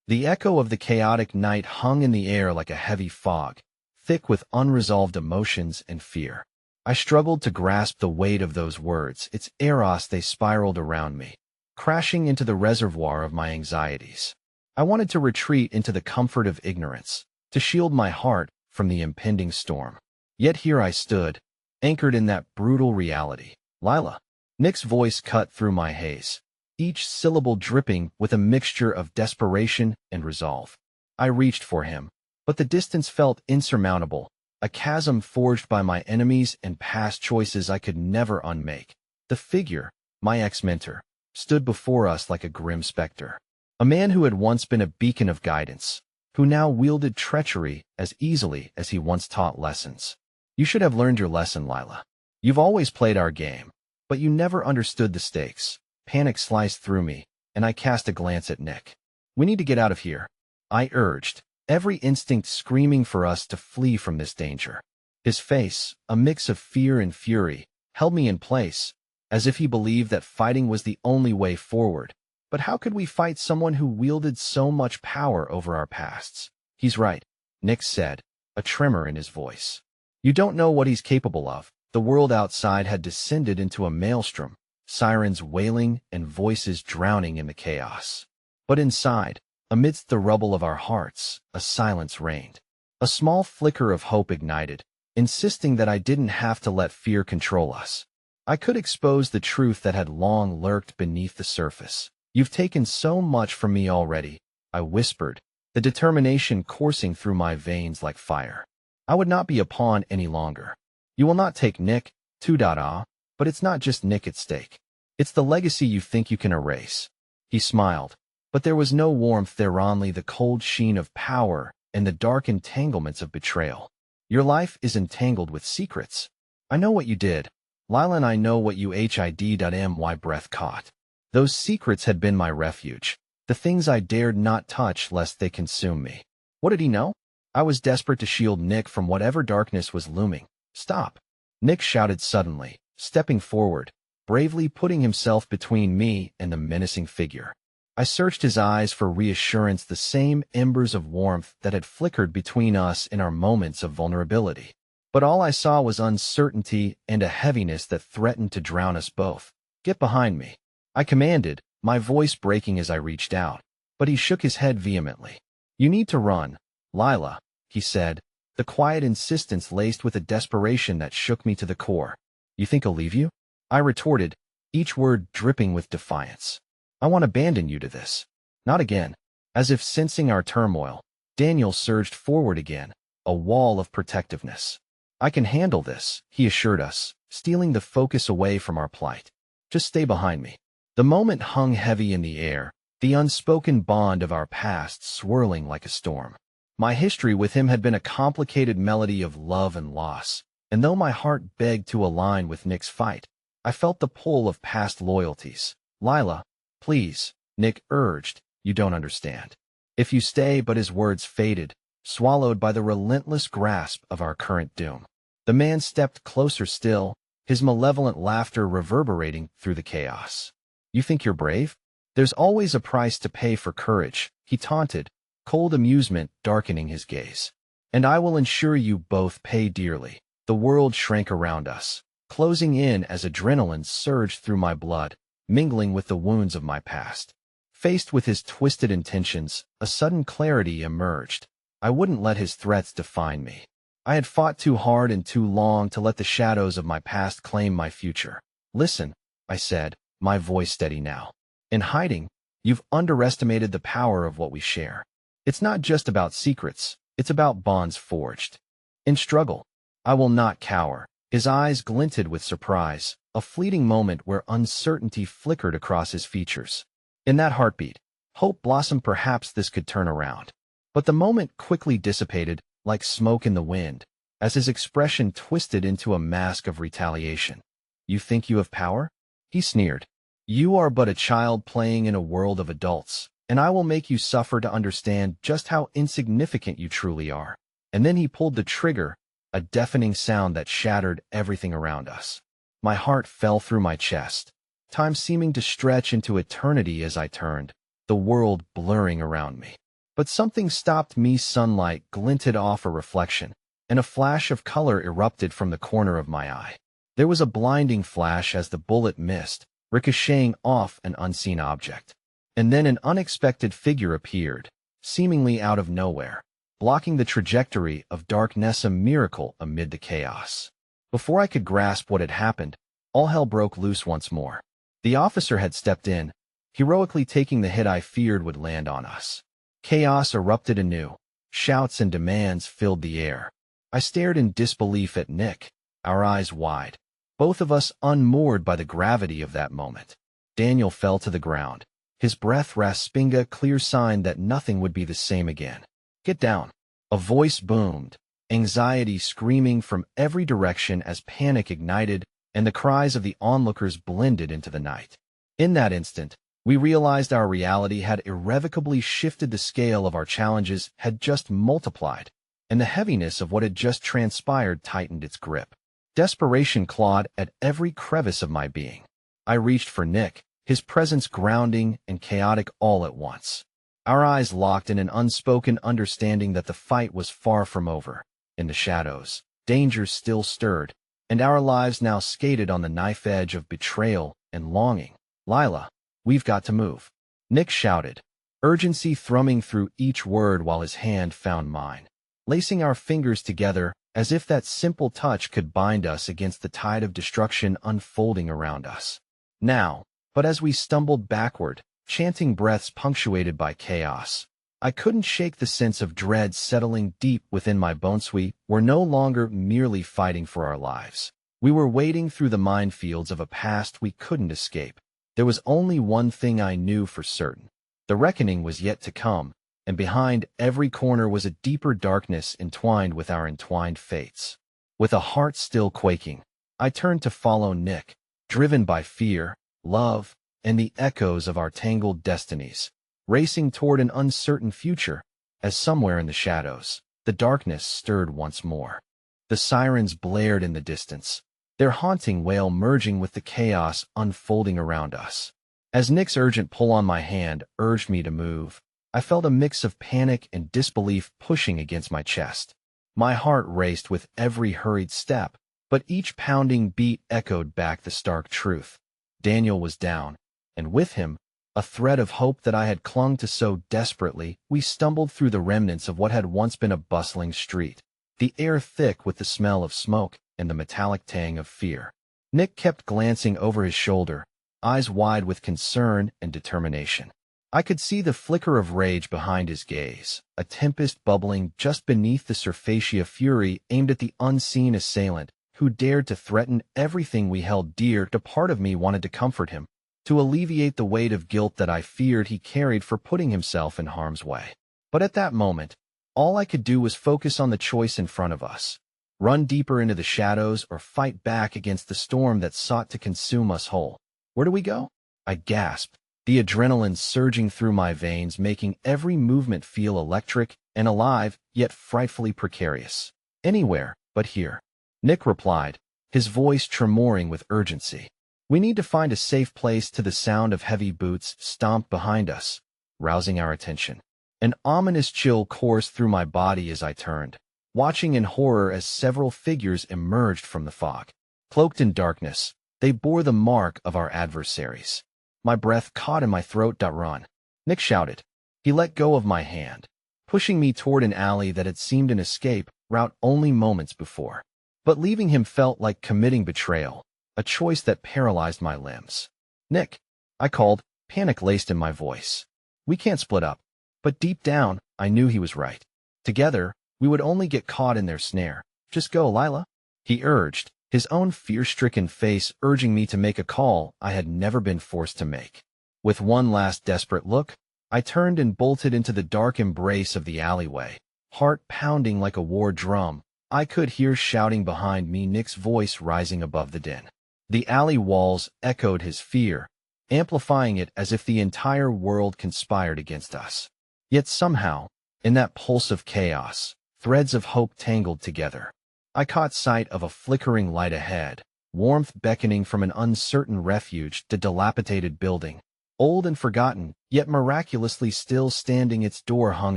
The echo of the chaotic night hung in the air like a heavy fog, thick with unresolved emotions and fear. I struggled to grasp the weight of those words. It's Eros. They spiraled around me, crashing into the reservoir of my anxieties. I wanted to retreat into the comfort of ignorance, to shield my heart from the impending storm. Yet here I stood, anchored in that brutal reality. Lila. Nick's voice cut through my haze, each syllable dripping with a mixture of desperation and resolve. I reached for him, but the distance felt insurmountable, a chasm forged by my enemies and past choices I could never unmake. The figure, my ex-mentor, stood before us like a grim specter, a man who had once been a beacon of guidance, who now wielded treachery as easily as he once taught lessons. You should have learned your lesson, Lila. You've always played our game, but you never understood the stakes. Panic sliced through me, and I cast a glance at Nick. We need to get out of here, I urged, every instinct screaming for us to flee from this danger. His face, a mix of fear and fury, held me in place, as if he believed that fighting was the only way forward. But how could we fight someone who wielded so much power over our pasts? He's right, Nick said, a tremor in his voice. You don't know what he's capable of. The world outside had descended into a maelstrom, sirens wailing and voices drowning in the chaos. But inside, amidst the rubble of our hearts, a silence reigned. A small flicker of hope ignited, insisting that I didn't have to let fear control us. I could expose the truth that had long lurked beneath the surface. You've taken so much from me already, I whispered, the determination coursing through my veins like fire. I would not be a pawn any longer. You will not take Nick, but it's not just Nick at stake. It's the legacy you think you can erase. He smiled, but there was no warmth there, only the cold sheen of power and the dark entanglements of betrayal. Your life is entangled with secrets. I know what you did. Lila and I know what you did. My breath caught. Those secrets had been my refuge, the things I dared not touch lest they consume me. What did he know? I was desperate to shield Nick from whatever darkness was looming. Stop! Nick shouted suddenly, stepping forward, bravely putting himself between me and the menacing figure. I searched his eyes for reassurance, the same embers of warmth that had flickered between us in our moments of vulnerability. But all I saw was uncertainty and a heaviness that threatened to drown us both. Get behind me, I commanded, my voice breaking as I reached out. But he shook his head vehemently. You need to run, Lila, he said, the quiet insistence laced with a desperation that shook me to the core. You think he'll leave you? I retorted, each word dripping with defiance. I won't abandon you to this. Not again. As if sensing our turmoil, Daniel surged forward again, a wall of protectiveness. I can handle this, he assured us, stealing the focus away from our plight. Just stay behind me. The moment hung heavy in the air, the unspoken bond of our past swirling like a storm. My history with him had been a complicated melody of love and loss, and though my heart begged to align with Nick's fight, I felt the pull of past loyalties. Lila, please, Nick urged, you don't understand. If you stay, but his words faded, swallowed by the relentless grasp of our current doom. The man stepped closer still, his malevolent laughter reverberating through the chaos. You think you're brave? There's always a price to pay for courage, he taunted, cold amusement darkening his gaze. And I will ensure you both pay dearly. The world shrank around us, closing in as adrenaline surged through my blood, mingling with the wounds of my past. Faced with his twisted intentions, a sudden clarity emerged. I wouldn't let his threats define me. I had fought too hard and too long to let the shadows of my past claim my future. Listen, I said, my voice steady now. In hiding, you've underestimated the power of what we share. It's not just about secrets, it's about bonds forged. In struggle, I will not cower. His eyes glinted with surprise, a fleeting moment where uncertainty flickered across his features. In that heartbeat, hope blossomed. Perhaps this could turn around. But the moment quickly dissipated, like smoke in the wind, as his expression twisted into a mask of retaliation. You think you have power? He sneered. You are but a child playing in a world of adults, and I will make you suffer to understand just how insignificant you truly are. And then he pulled the trigger, a deafening sound that shattered everything around us. My heart fell through my chest, time seeming to stretch into eternity as I turned, the world blurring around me. But something stopped me. Sunlight glinted off a reflection, and a flash of color erupted from the corner of my eye. There was a blinding flash as the bullet missed, ricocheting off an unseen object. And then an unexpected figure appeared, seemingly out of nowhere, blocking the trajectory of darkness, a miracle amid the chaos. Before I could grasp what had happened, all hell broke loose once more. The officer had stepped in, heroically taking the hit I feared would land on us. Chaos erupted anew. Shouts and demands filled the air. I stared in disbelief at Nick, our eyes wide, both of us unmoored by the gravity of that moment. Daniel fell to the ground, his breath rasping, a clear sign that nothing would be the same again. Get down. A voice boomed, anxiety screaming from every direction as panic ignited and the cries of the onlookers blended into the night. In that instant, we realized our reality had irrevocably shifted. The scale of our challenges had just multiplied, and the heaviness of what had just transpired tightened its grip. Desperation clawed at every crevice of my being. I reached for Nick, his presence grounding and chaotic all at once. Our eyes locked in an unspoken understanding that the fight was far from over. In the shadows, danger still stirred, and our lives now skated on the knife edge of betrayal and longing. Lila, we've got to move, Nick shouted, urgency thrumming through each word while his hand found mine, lacing our fingers together as if that simple touch could bind us against the tide of destruction unfolding around us. Now, but as we stumbled backward, chanting breaths punctuated by chaos, I couldn't shake the sense of dread settling deep within my bones. We were no longer merely fighting for our lives. We were wading through the minefields of a past we couldn't escape. There was only one thing I knew for certain. The reckoning was yet to come, and behind every corner was a deeper darkness entwined with our entwined fates. With a heart still quaking, I turned to follow Nick, driven by fear, love, and the echoes of our tangled destinies, racing toward an uncertain future, as somewhere in the shadows, the darkness stirred once more. The sirens blared in the distance, their haunting wail merging with the chaos unfolding around us. As Nick's urgent pull on my hand urged me to move, I felt a mix of panic and disbelief pushing against my chest. My heart raced with every hurried step, but each pounding beat echoed back the stark truth. Daniel was down, and with him, a thread of hope that I had clung to so desperately. We stumbled through the remnants of what had once been a bustling street, the air thick with the smell of smoke and the metallic tang of fear. Nick kept glancing over his shoulder, eyes wide with concern and determination. I could see the flicker of rage behind his gaze, a tempest bubbling just beneath the surfacia fury aimed at the unseen assailant who dared to threaten everything we held dear. A part of me wanted to comfort him, to alleviate the weight of guilt that I feared he carried for putting himself in harm's way. But at that moment, all I could do was focus on the choice in front of us: run deeper into the shadows or fight back against the storm that sought to consume us whole. Where do we go? I gasped, the adrenaline surging through my veins, making every movement feel electric and alive, yet frightfully precarious. Anywhere but here, Nick replied, his voice tremoring with urgency. We need to find a safe place. To the sound of heavy boots stomped behind us, rousing our attention. An ominous chill coursed through my body as I turned, watching in horror as several figures emerged from the fog. Cloaked in darkness, they bore the mark of our adversaries. My breath caught in my throat. Run! Nick shouted. He let go of my hand, pushing me toward an alley that had seemed an escape route only moments before. But leaving him felt like committing betrayal, a choice that paralyzed my limbs. Nick, I called, panic laced in my voice. We can't split up. But deep down, I knew he was right. Together, we would only get caught in their snare. Just go, Lila, he urged, his own fear-stricken face urging me to make a call I had never been forced to make. With one last desperate look, I turned and bolted into the dark embrace of the alleyway, heart pounding like a war drum. I could hear shouting behind me, Nick's voice rising above the din. The alley walls echoed his fear, amplifying it as if the entire world conspired against us. Yet somehow, in that pulse of chaos, threads of hope tangled together. I caught sight of a flickering light ahead, warmth beckoning from an uncertain refuge. The dilapidated building, old and forgotten, yet miraculously still standing, its door hung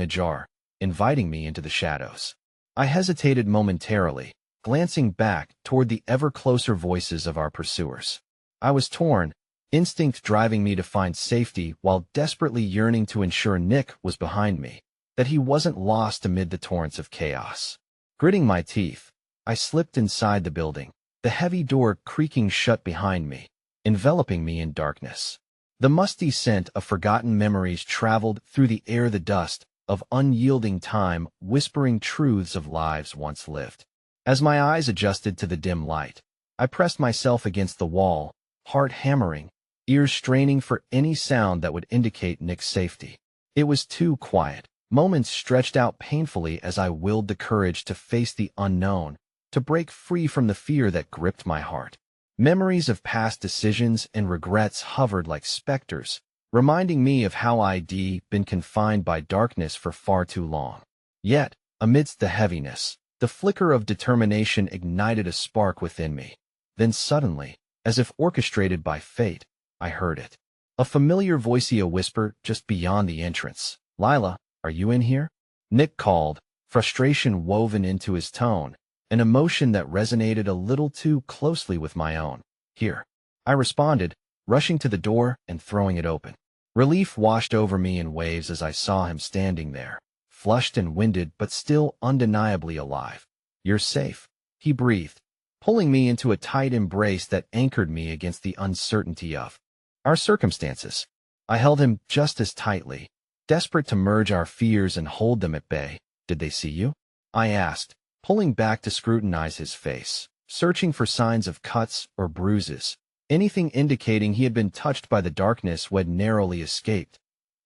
ajar, inviting me into the shadows. I hesitated momentarily, glancing back toward the ever-closer voices of our pursuers. I was torn, instinct driving me to find safety while desperately yearning to ensure Nick was behind me, that he wasn't lost amid the torrents of chaos. Gritting my teeth, I slipped inside the building, the heavy door creaking shut behind me, enveloping me in darkness. The musty scent of forgotten memories traveled through the air, the dust of unyielding time whispering truths of lives once lived. As my eyes adjusted to the dim light, I pressed myself against the wall, heart hammering, ears straining for any sound that would indicate Nick's safety. It was too quiet. Moments stretched out painfully as I willed the courage to face the unknown, to break free from the fear that gripped my heart. Memories of past decisions and regrets hovered like specters, reminding me of how I'd been confined by darkness for far too long. Yet, amidst the heaviness, the flicker of determination ignited a spark within me. Then suddenly, as if orchestrated by fate, I heard it. A familiar voice, a whisper just beyond the entrance. Lila, are you in here? Nick called, frustration woven into his tone, an emotion that resonated a little too closely with my own. Here, I responded, rushing to the door and throwing it open. Relief washed over me in waves as I saw him standing there, flushed and winded but still undeniably alive. You're safe, he breathed, pulling me into a tight embrace that anchored me against the uncertainty of our circumstances. I held him just as tightly, desperate to merge our fears and hold them at bay. Did they see you? I asked, pulling back to scrutinize his face, searching for signs of cuts or bruises, anything indicating he had been touched by the darkness we'd narrowly escaped.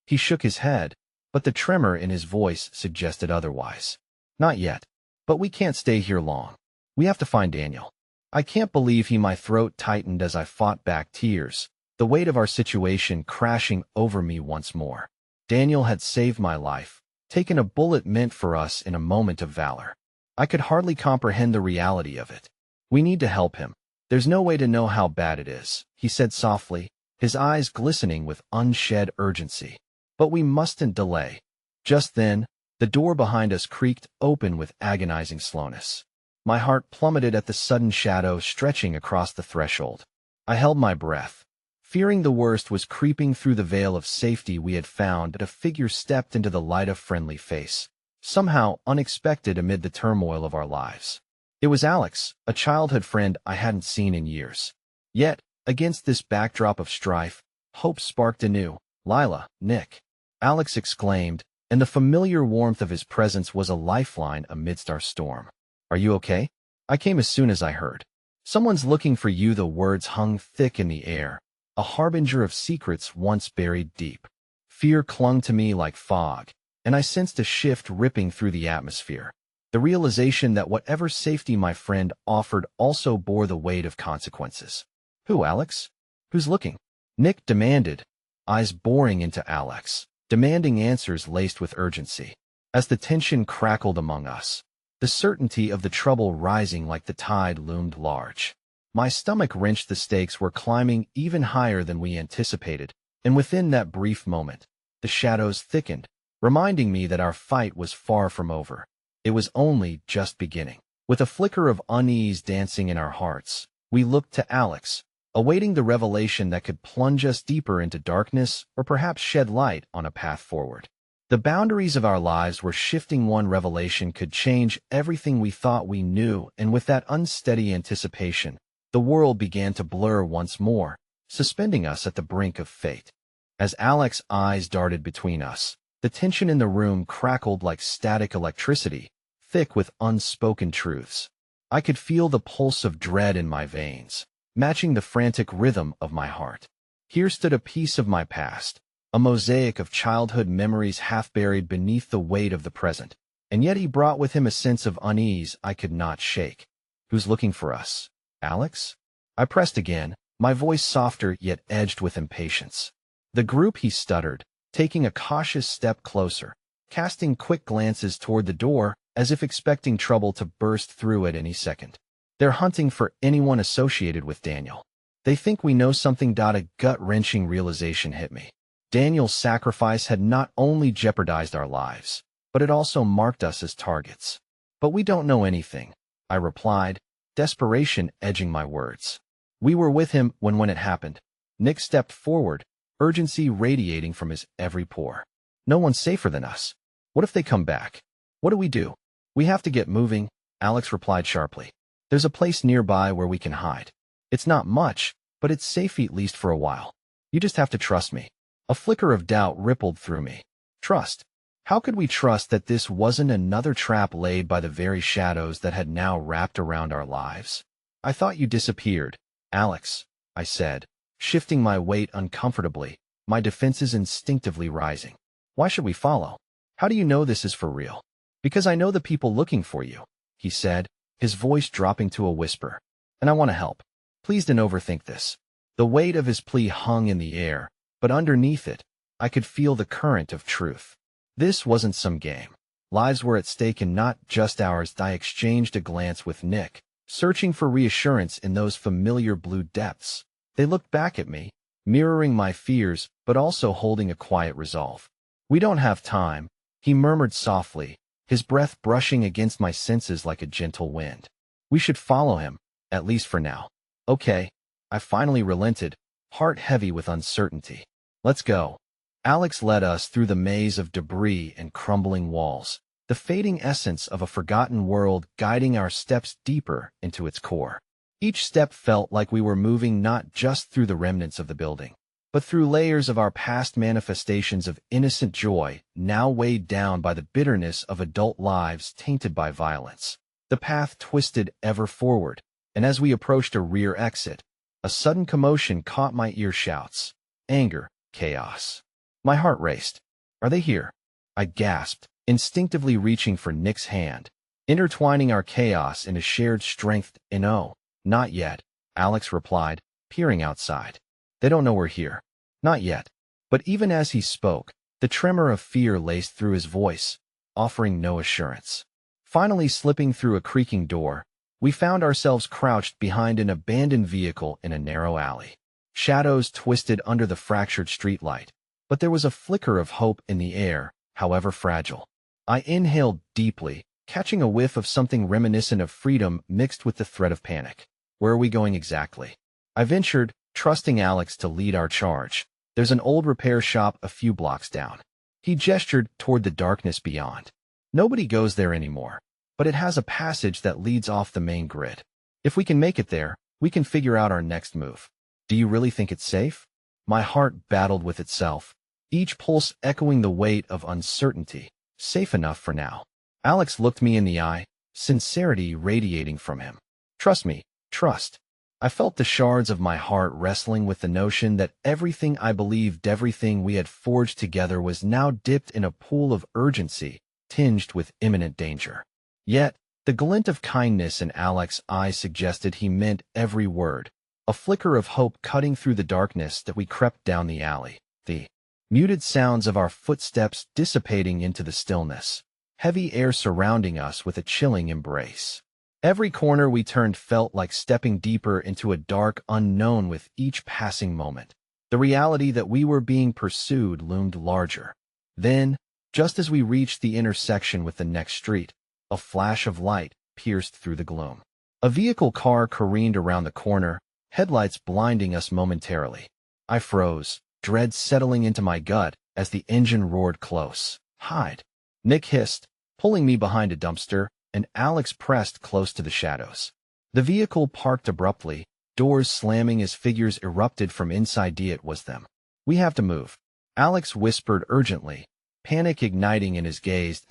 He shook his head, but the tremor in his voice suggested otherwise. Not yet, but we can't stay here long. We have to find Daniel. I can't believe he. My throat tightened as I fought back tears, the weight of our situation crashing over me once more. Daniel had saved my life, taken a bullet meant for us in a moment of valor. I could hardly comprehend the reality of it. We need to help him. There's no way to know how bad it is, he said softly, his eyes glistening with unshed urgency. But we mustn't delay. Just then, the door behind us creaked open with agonizing slowness. My heart plummeted at the sudden shadow stretching across the threshold. I held my breath, fearing the worst was creeping through the veil of safety we had found. A figure stepped into the light, a friendly face, somehow unexpected amid the turmoil of our lives. It was Alex, a childhood friend I hadn't seen in years. Yet, against this backdrop of strife, hope sparked anew. Lila, Nick, Alex exclaimed, and the familiar warmth of his presence was a lifeline amidst our storm. Are you okay? I came as soon as I heard. Someone's looking for you. The words hung thick in the air, a harbinger of secrets once buried deep. Fear clung to me like fog, and I sensed a shift ripping through the atmosphere. The realization that whatever safety my friend offered also bore the weight of consequences. Who, Alex? Who's looking? Nick demanded, eyes boring into Alex, demanding answers laced with urgency. As the tension crackled among us, the certainty of the trouble rising like the tide loomed large. My stomach wrenched. The stakes were climbing even higher than we anticipated, and within that brief moment, the shadows thickened, reminding me that our fight was far from over. It was only just beginning. With a flicker of unease dancing in our hearts, we looked to Alex, awaiting the revelation that could plunge us deeper into darkness or perhaps shed light on a path forward. The boundaries of our lives were shifting. One revelation could change everything we thought we knew, and with that unsteady anticipation, the world began to blur once more, suspending us at the brink of fate. As Alex's eyes darted between us, the tension in the room crackled like static electricity, thick with unspoken truths. I could feel the pulse of dread in my veins, matching the frantic rhythm of my heart. Here stood a piece of my past, a mosaic of childhood memories half buried beneath the weight of the present, and yet he brought with him a sense of unease I could not shake. Who's looking for us? Alex? I pressed again, my voice softer yet edged with impatience. The group, he stuttered, taking a cautious step closer, casting quick glances toward the door as if expecting trouble to burst through at any second. They're hunting for anyone associated with Daniel. They think we know something. A gut-wrenching realization hit me. Daniel's sacrifice had not only jeopardized our lives, but it also marked us as targets. But we don't know anything, I replied, desperation edging my words. We were with him when it happened. Nick stepped forward, urgency radiating from his every pore. No one's safer than us. What if they come back? What do we do? We have to get moving, Alex replied sharply. There's a place nearby where we can hide. It's not much, but it's safe at least for a while. You just have to trust me. A flicker of doubt rippled through me. Trust? How could we trust that this wasn't another trap laid by the very shadows that had now wrapped around our lives? I thought you disappeared, Alex, I said, shifting my weight uncomfortably, my defenses instinctively rising. Why should we follow? How do you know this is for real? Because I know the people looking for you, he said, his voice dropping to a whisper. And I want to help. Please don't overthink this. The weight of his plea hung in the air, but underneath it, I could feel the current of truth. This wasn't some game. Lives were at stake and not just ours. I exchanged a glance with Nick, searching for reassurance in those familiar blue depths. They looked back at me, mirroring my fears, but also holding a quiet resolve. We don't have time, he murmured softly, his breath brushing against my senses like a gentle wind. We should follow him, at least for now. Okay, I finally relented, heart heavy with uncertainty. Let's go. Alex led us through the maze of debris and crumbling walls, the fading essence of a forgotten world guiding our steps deeper into its core. Each step felt like we were moving not just through the remnants of the building, but through layers of our past manifestations of innocent joy, now weighed down by the bitterness of adult lives tainted by violence. The path twisted ever forward, and as we approached a rear exit, a sudden commotion caught my ear. Shouts, anger, chaos. My heart raced. Are they here? I gasped, instinctively reaching for Nick's hand, intertwining our chaos in a shared strength. No, not yet, Alex replied, peering outside. They don't know we're here. Not yet. But even as he spoke, the tremor of fear laced through his voice, offering no assurance. Finally slipping through a creaking door, we found ourselves crouched behind an abandoned vehicle in a narrow alley. Shadows twisted under the fractured streetlight, but there was a flicker of hope in the air, however fragile. I inhaled deeply, catching a whiff of something reminiscent of freedom mixed with the threat of panic. Where are we going exactly? I ventured, trusting Alex to lead our charge. There's an old repair shop a few blocks down. He gestured toward the darkness beyond. Nobody goes there anymore, but it has a passage that leads off the main grid. If we can make it there, we can figure out our next move. Do you really think it's safe? My heart battled with itself, each pulse echoing the weight of uncertainty. Safe enough for now. Alex looked me in the eye, sincerity radiating from him. Trust me, trust. I felt the shards of my heart wrestling with the notion that everything I believed, everything we had forged together was now dipped in a pool of urgency, tinged with imminent danger. Yet, the glint of kindness in Alex's eyes suggested he meant every word, a flicker of hope cutting through the darkness that we crept down the alley, the muted sounds of our footsteps dissipating into the stillness, heavy air surrounding us with a chilling embrace. Every corner we turned felt like stepping deeper into a dark unknown with each passing moment. The reality that we were being pursued loomed larger. Then, just as we reached the intersection with the next street, a flash of light pierced through the gloom. A vehicle car careened around the corner, headlights blinding us momentarily. I froze, dread settling into my gut as the engine roared close. Hide! Nick hissed, pulling me behind a dumpster, and Alex pressed close to the shadows. The vehicle parked abruptly, doors slamming as figures erupted from inside. It was them. We have to move. Alex whispered urgently, panic igniting in his gaze.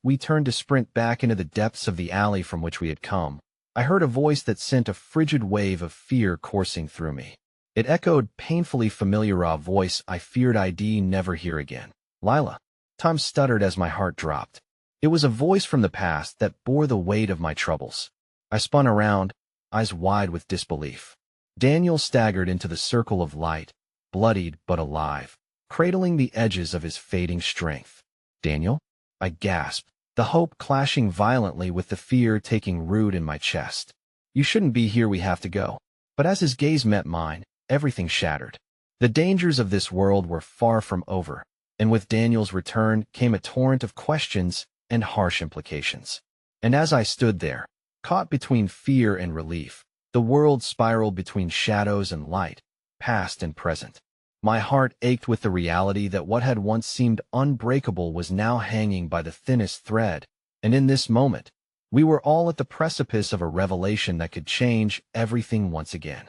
We turned to sprint back into the depths of the alley from which we had come. I heard a voice that sent a frigid wave of fear coursing through me. It echoed painfully familiar, a voice I feared I'd never hear again. Lila. Tom stuttered as my heart dropped. It was a voice from the past that bore the weight of my troubles. I spun around, eyes wide with disbelief. Daniel staggered into the circle of light, bloodied but alive, cradling the edges of his fading strength. Daniel? I gasped, the hope clashing violently with the fear taking root in my chest. You shouldn't be here, we have to go. But as his gaze met mine, everything shattered. The dangers of this world were far from over, and with Daniel's return came a torrent of questions and harsh implications. And as I stood there, caught between fear and relief, the world spiraled between shadows and light, past and present. My heart ached with the reality that what had once seemed unbreakable was now hanging by the thinnest thread, and in this moment, we were all at the precipice of a revelation that could change everything once again.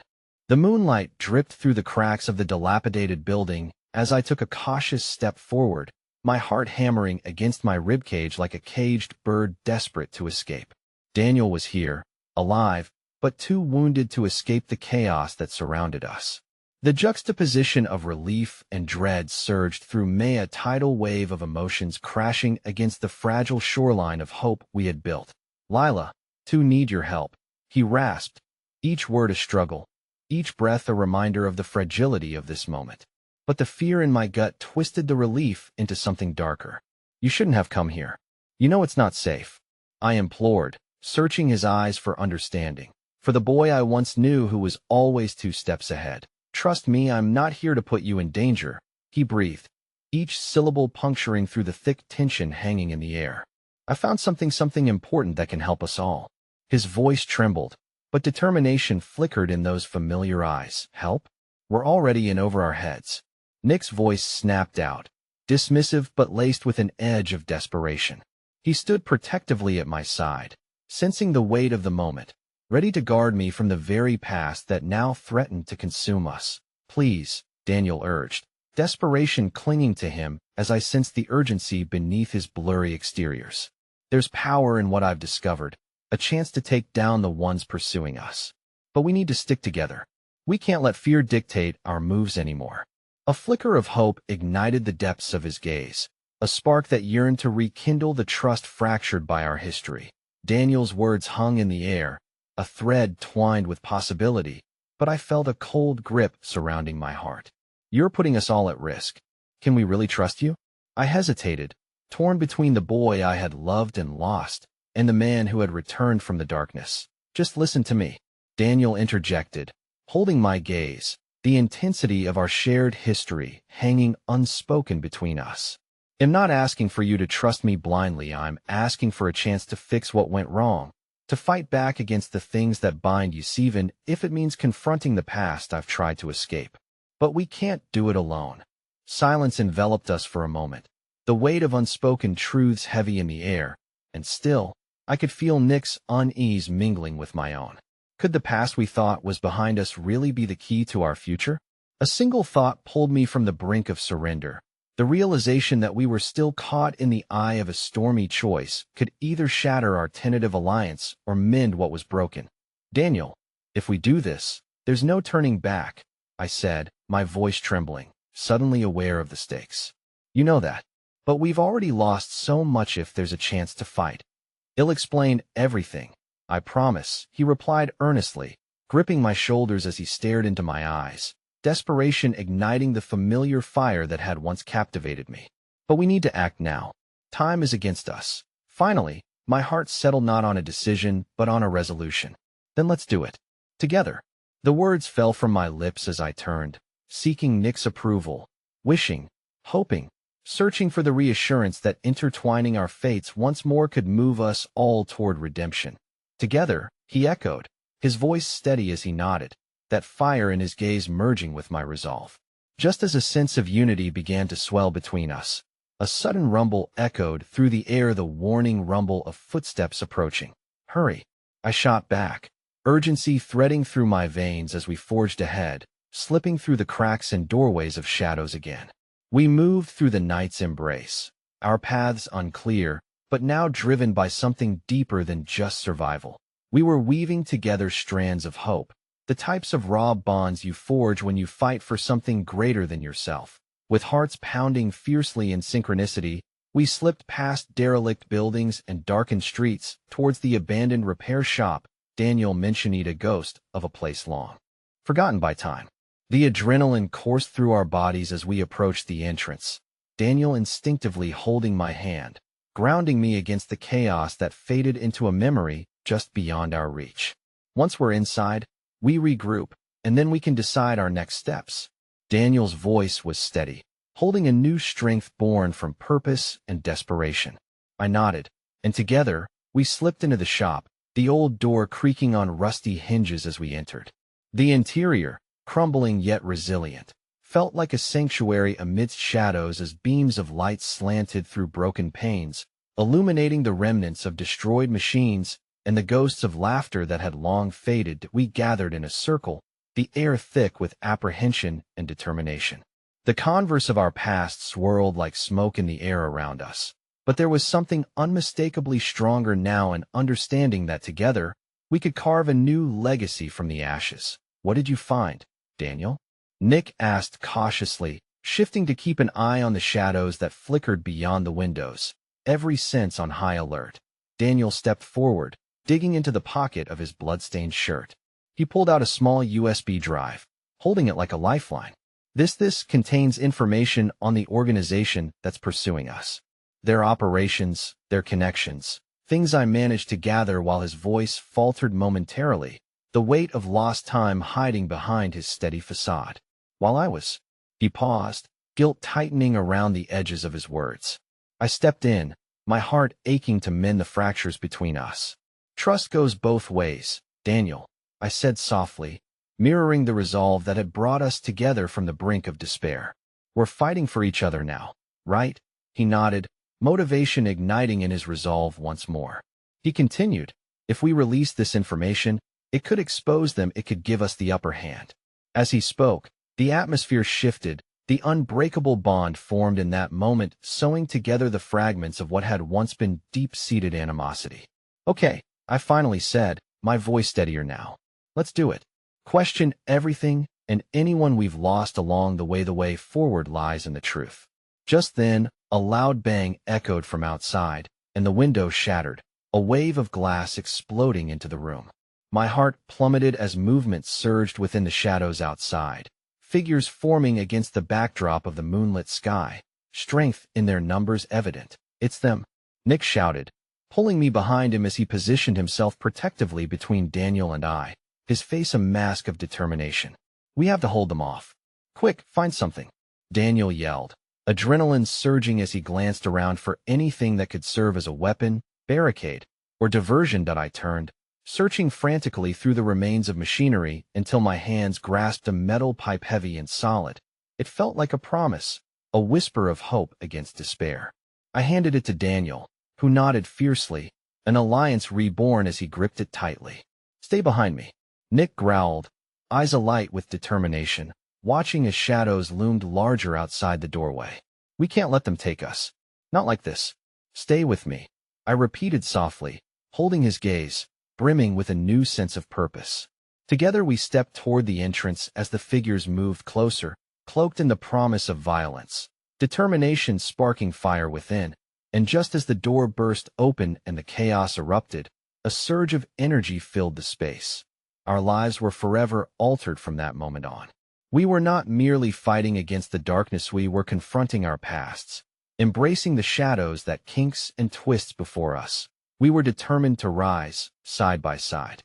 The moonlight dripped through the cracks of the dilapidated building as I took a cautious step forward, my heart hammering against my ribcage like a caged bird desperate to escape. Daniel was here, alive, but too wounded to escape the chaos that surrounded us. The juxtaposition of relief and dread surged through me, a tidal wave of emotions crashing against the fragile shoreline of hope we had built. Lila, too need your help, he rasped, each word a struggle, each breath a reminder of the fragility of this moment. But the fear in my gut twisted the relief into something darker. You shouldn't have come here. You know it's not safe. I implored, searching his eyes for understanding, for the boy I once knew who was always 2 steps ahead. Trust me, I'm not here to put you in danger, he breathed, each syllable puncturing through the thick tension hanging in the air. I found something important that can help us all. His voice trembled, but determination flickered in those familiar eyes. Help? We're already in over our heads. Nick's voice snapped out, dismissive but laced with an edge of desperation. He stood protectively at my side, sensing the weight of the moment, ready to guard me from the very past that now threatened to consume us. Please, Daniel urged, desperation clinging to him as I sensed the urgency beneath his blurry exteriors. There's power in what I've discovered, a chance to take down the ones pursuing us. But we need to stick together. We can't let fear dictate our moves anymore. A flicker of hope ignited the depths of his gaze, a spark that yearned to rekindle the trust fractured by our history. Daniel's words hung in the air, a thread twined with possibility, but I felt a cold grip surrounding my heart. You're putting us all at risk. Can we really trust you? I hesitated, torn between the boy I had loved and lost, and the man who had returned from the darkness. Just listen to me, Daniel interjected, holding my gaze, the intensity of our shared history hanging unspoken between us. I'm not asking for you to trust me blindly. I'm asking for a chance to fix what went wrong, to fight back against the things that bind you, even if it means confronting the past I've tried to escape. But we can't do it alone. Silence enveloped us for a moment, the weight of unspoken truths heavy in the air, and still, I could feel Nick's unease mingling with my own. Could the past we thought was behind us really be the key to our future? A single thought pulled me from the brink of surrender, The realization that we were still caught in the eye of a stormy choice could either shatter our tentative alliance or mend what was broken. Daniel, if we do this, there's no turning back, I said, my voice trembling, suddenly aware of the stakes. You know that. But we've already lost so much if there's a chance to fight. It'll explain everything, I promise, he replied earnestly, gripping my shoulders as he stared into my eyes, desperation igniting the familiar fire that had once captivated me. But we need to act now. Time is against us. Finally, my heart settled not on a decision, but on a resolution. Then let's do it. Together. The words fell from my lips as I turned, seeking Nick's approval, wishing, hoping, searching for the reassurance that intertwining our fates once more could move us all toward redemption. Together, he echoed, his voice steady as he nodded, that fire in his gaze merging with my resolve. Just as a sense of unity began to swell between us, a sudden rumble echoed through the air, the warning rumble of footsteps approaching. Hurry! I shot back, urgency threading through my veins as we forged ahead, slipping through the cracks and doorways of shadows again. We moved through the night's embrace, our paths unclear, but now driven by something deeper than just survival. We were weaving together strands of hope, the types of raw bonds you forge when you fight for something greater than yourself. With hearts pounding fiercely in synchronicity, we slipped past derelict buildings and darkened streets towards the abandoned repair shop Daniel mentioned, a ghost of a place long forgotten by time. The adrenaline coursed through our bodies as we approached the entrance, Daniel instinctively holding my hand, grounding me against the chaos that faded into a memory just beyond our reach. Once we're inside, we regroup, and then we can decide our next steps. Daniel's voice was steady, holding a new strength born from purpose and desperation. I nodded, and together, we slipped into the shop, the old door creaking on rusty hinges as we entered. The interior, crumbling yet resilient, felt like a sanctuary amidst shadows as beams of light slanted through broken panes, illuminating the remnants of destroyed machines and the ghosts of laughter that had long faded. We gathered in a circle, the air thick with apprehension and determination. The converse of our past swirled like smoke in the air around us, but there was something unmistakably stronger now, an understanding that together, we could carve a new legacy from the ashes. What did you find, Daniel? Nick asked cautiously, shifting to keep an eye on the shadows that flickered beyond the windows, every sense on high alert. Daniel stepped forward, digging into the pocket of his blood-stained shirt. He pulled out a small USB drive, holding it like a lifeline. This contains information on the organization that's pursuing us. Their operations, their connections, things I managed to gather while his voice faltered momentarily, the weight of lost time hiding behind his steady facade. While I was... He paused, guilt tightening around the edges of his words. I stepped in, my heart aching to mend the fractures between us. Trust goes both ways, Daniel, I said softly, mirroring the resolve that had brought us together from the brink of despair. We're fighting for each other now, right? He nodded, motivation igniting in his resolve once more. He continued, if we release this information, it could expose them, it could give us the upper hand. As he spoke, the atmosphere shifted, the unbreakable bond formed in that moment, sewing together the fragments of what had once been deep-seated animosity. Okay, I finally said, my voice steadier now. Let's do it. Question everything and anyone we've lost along the way. The way forward lies in the truth. Just then, a loud bang echoed from outside, and the window shattered, a wave of glass exploding into the room. My heart plummeted as movement surged within the shadows outside, figures forming against the backdrop of the moonlit sky, strength in their numbers evident. It's them, Nick shouted, pulling me behind him as he positioned himself protectively between Daniel and I, his face a mask of determination. We have to hold them off. Quick, find something, Daniel yelled, adrenaline surging as he glanced around for anything that could serve as a weapon, barricade, or diversion. I turned, searching frantically through the remains of machinery until my hands grasped a metal pipe heavy and solid. It felt like a promise, a whisper of hope against despair. I handed it to Daniel, who nodded fiercely, an alliance reborn as he gripped it tightly. Stay behind me, Nick growled, eyes alight with determination, watching as shadows loomed larger outside the doorway. We can't let them take us. Not like this. Stay with me, I repeated softly, holding his gaze, brimming with a new sense of purpose. Together we stepped toward the entrance as the figures moved closer, cloaked in the promise of violence, determination sparking fire within. And just as the door burst open and the chaos erupted, a surge of energy filled the space. Our lives were forever altered from that moment on. We were not merely fighting against the darkness, we were confronting our pasts, embracing the shadows that kinks and twists before us. We were determined to rise, side by side.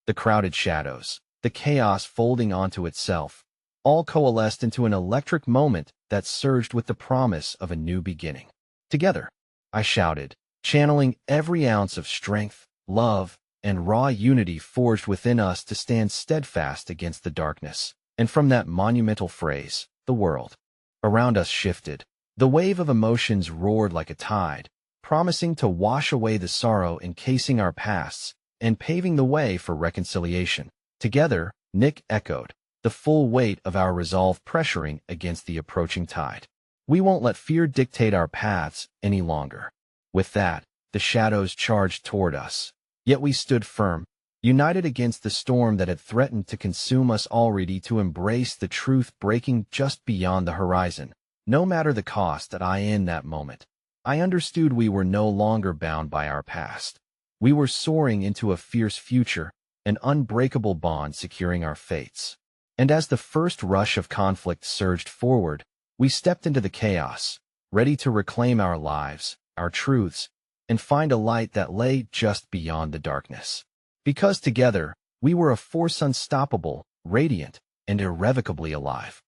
The crowded shadows, the chaos folding onto itself, all coalesced into an electric moment that surged with the promise of a new beginning. Together, I shouted, channeling every ounce of strength, love, and raw unity forged within us to stand steadfast against the darkness. And from that monumental phrase, the world around us shifted. The wave of emotions roared like a tide, promising to wash away the sorrow encasing our pasts and paving the way for reconciliation. Together, Nick echoed, the full weight of our resolve pressuring against the approaching tide. We won't let fear dictate our paths any longer. With that, the shadows charged toward us. Yet we stood firm, united against the storm that had threatened to consume us, all ready to embrace the truth breaking just beyond the horizon. No matter the cost that in that moment, I understood we were no longer bound by our past. We were soaring into a fierce future, an unbreakable bond securing our fates. And as the first rush of conflict surged forward, we stepped into the chaos, ready to reclaim our lives, our truths, and find a light that lay just beyond the darkness. Because together, we were a force unstoppable, radiant, and irrevocably alive.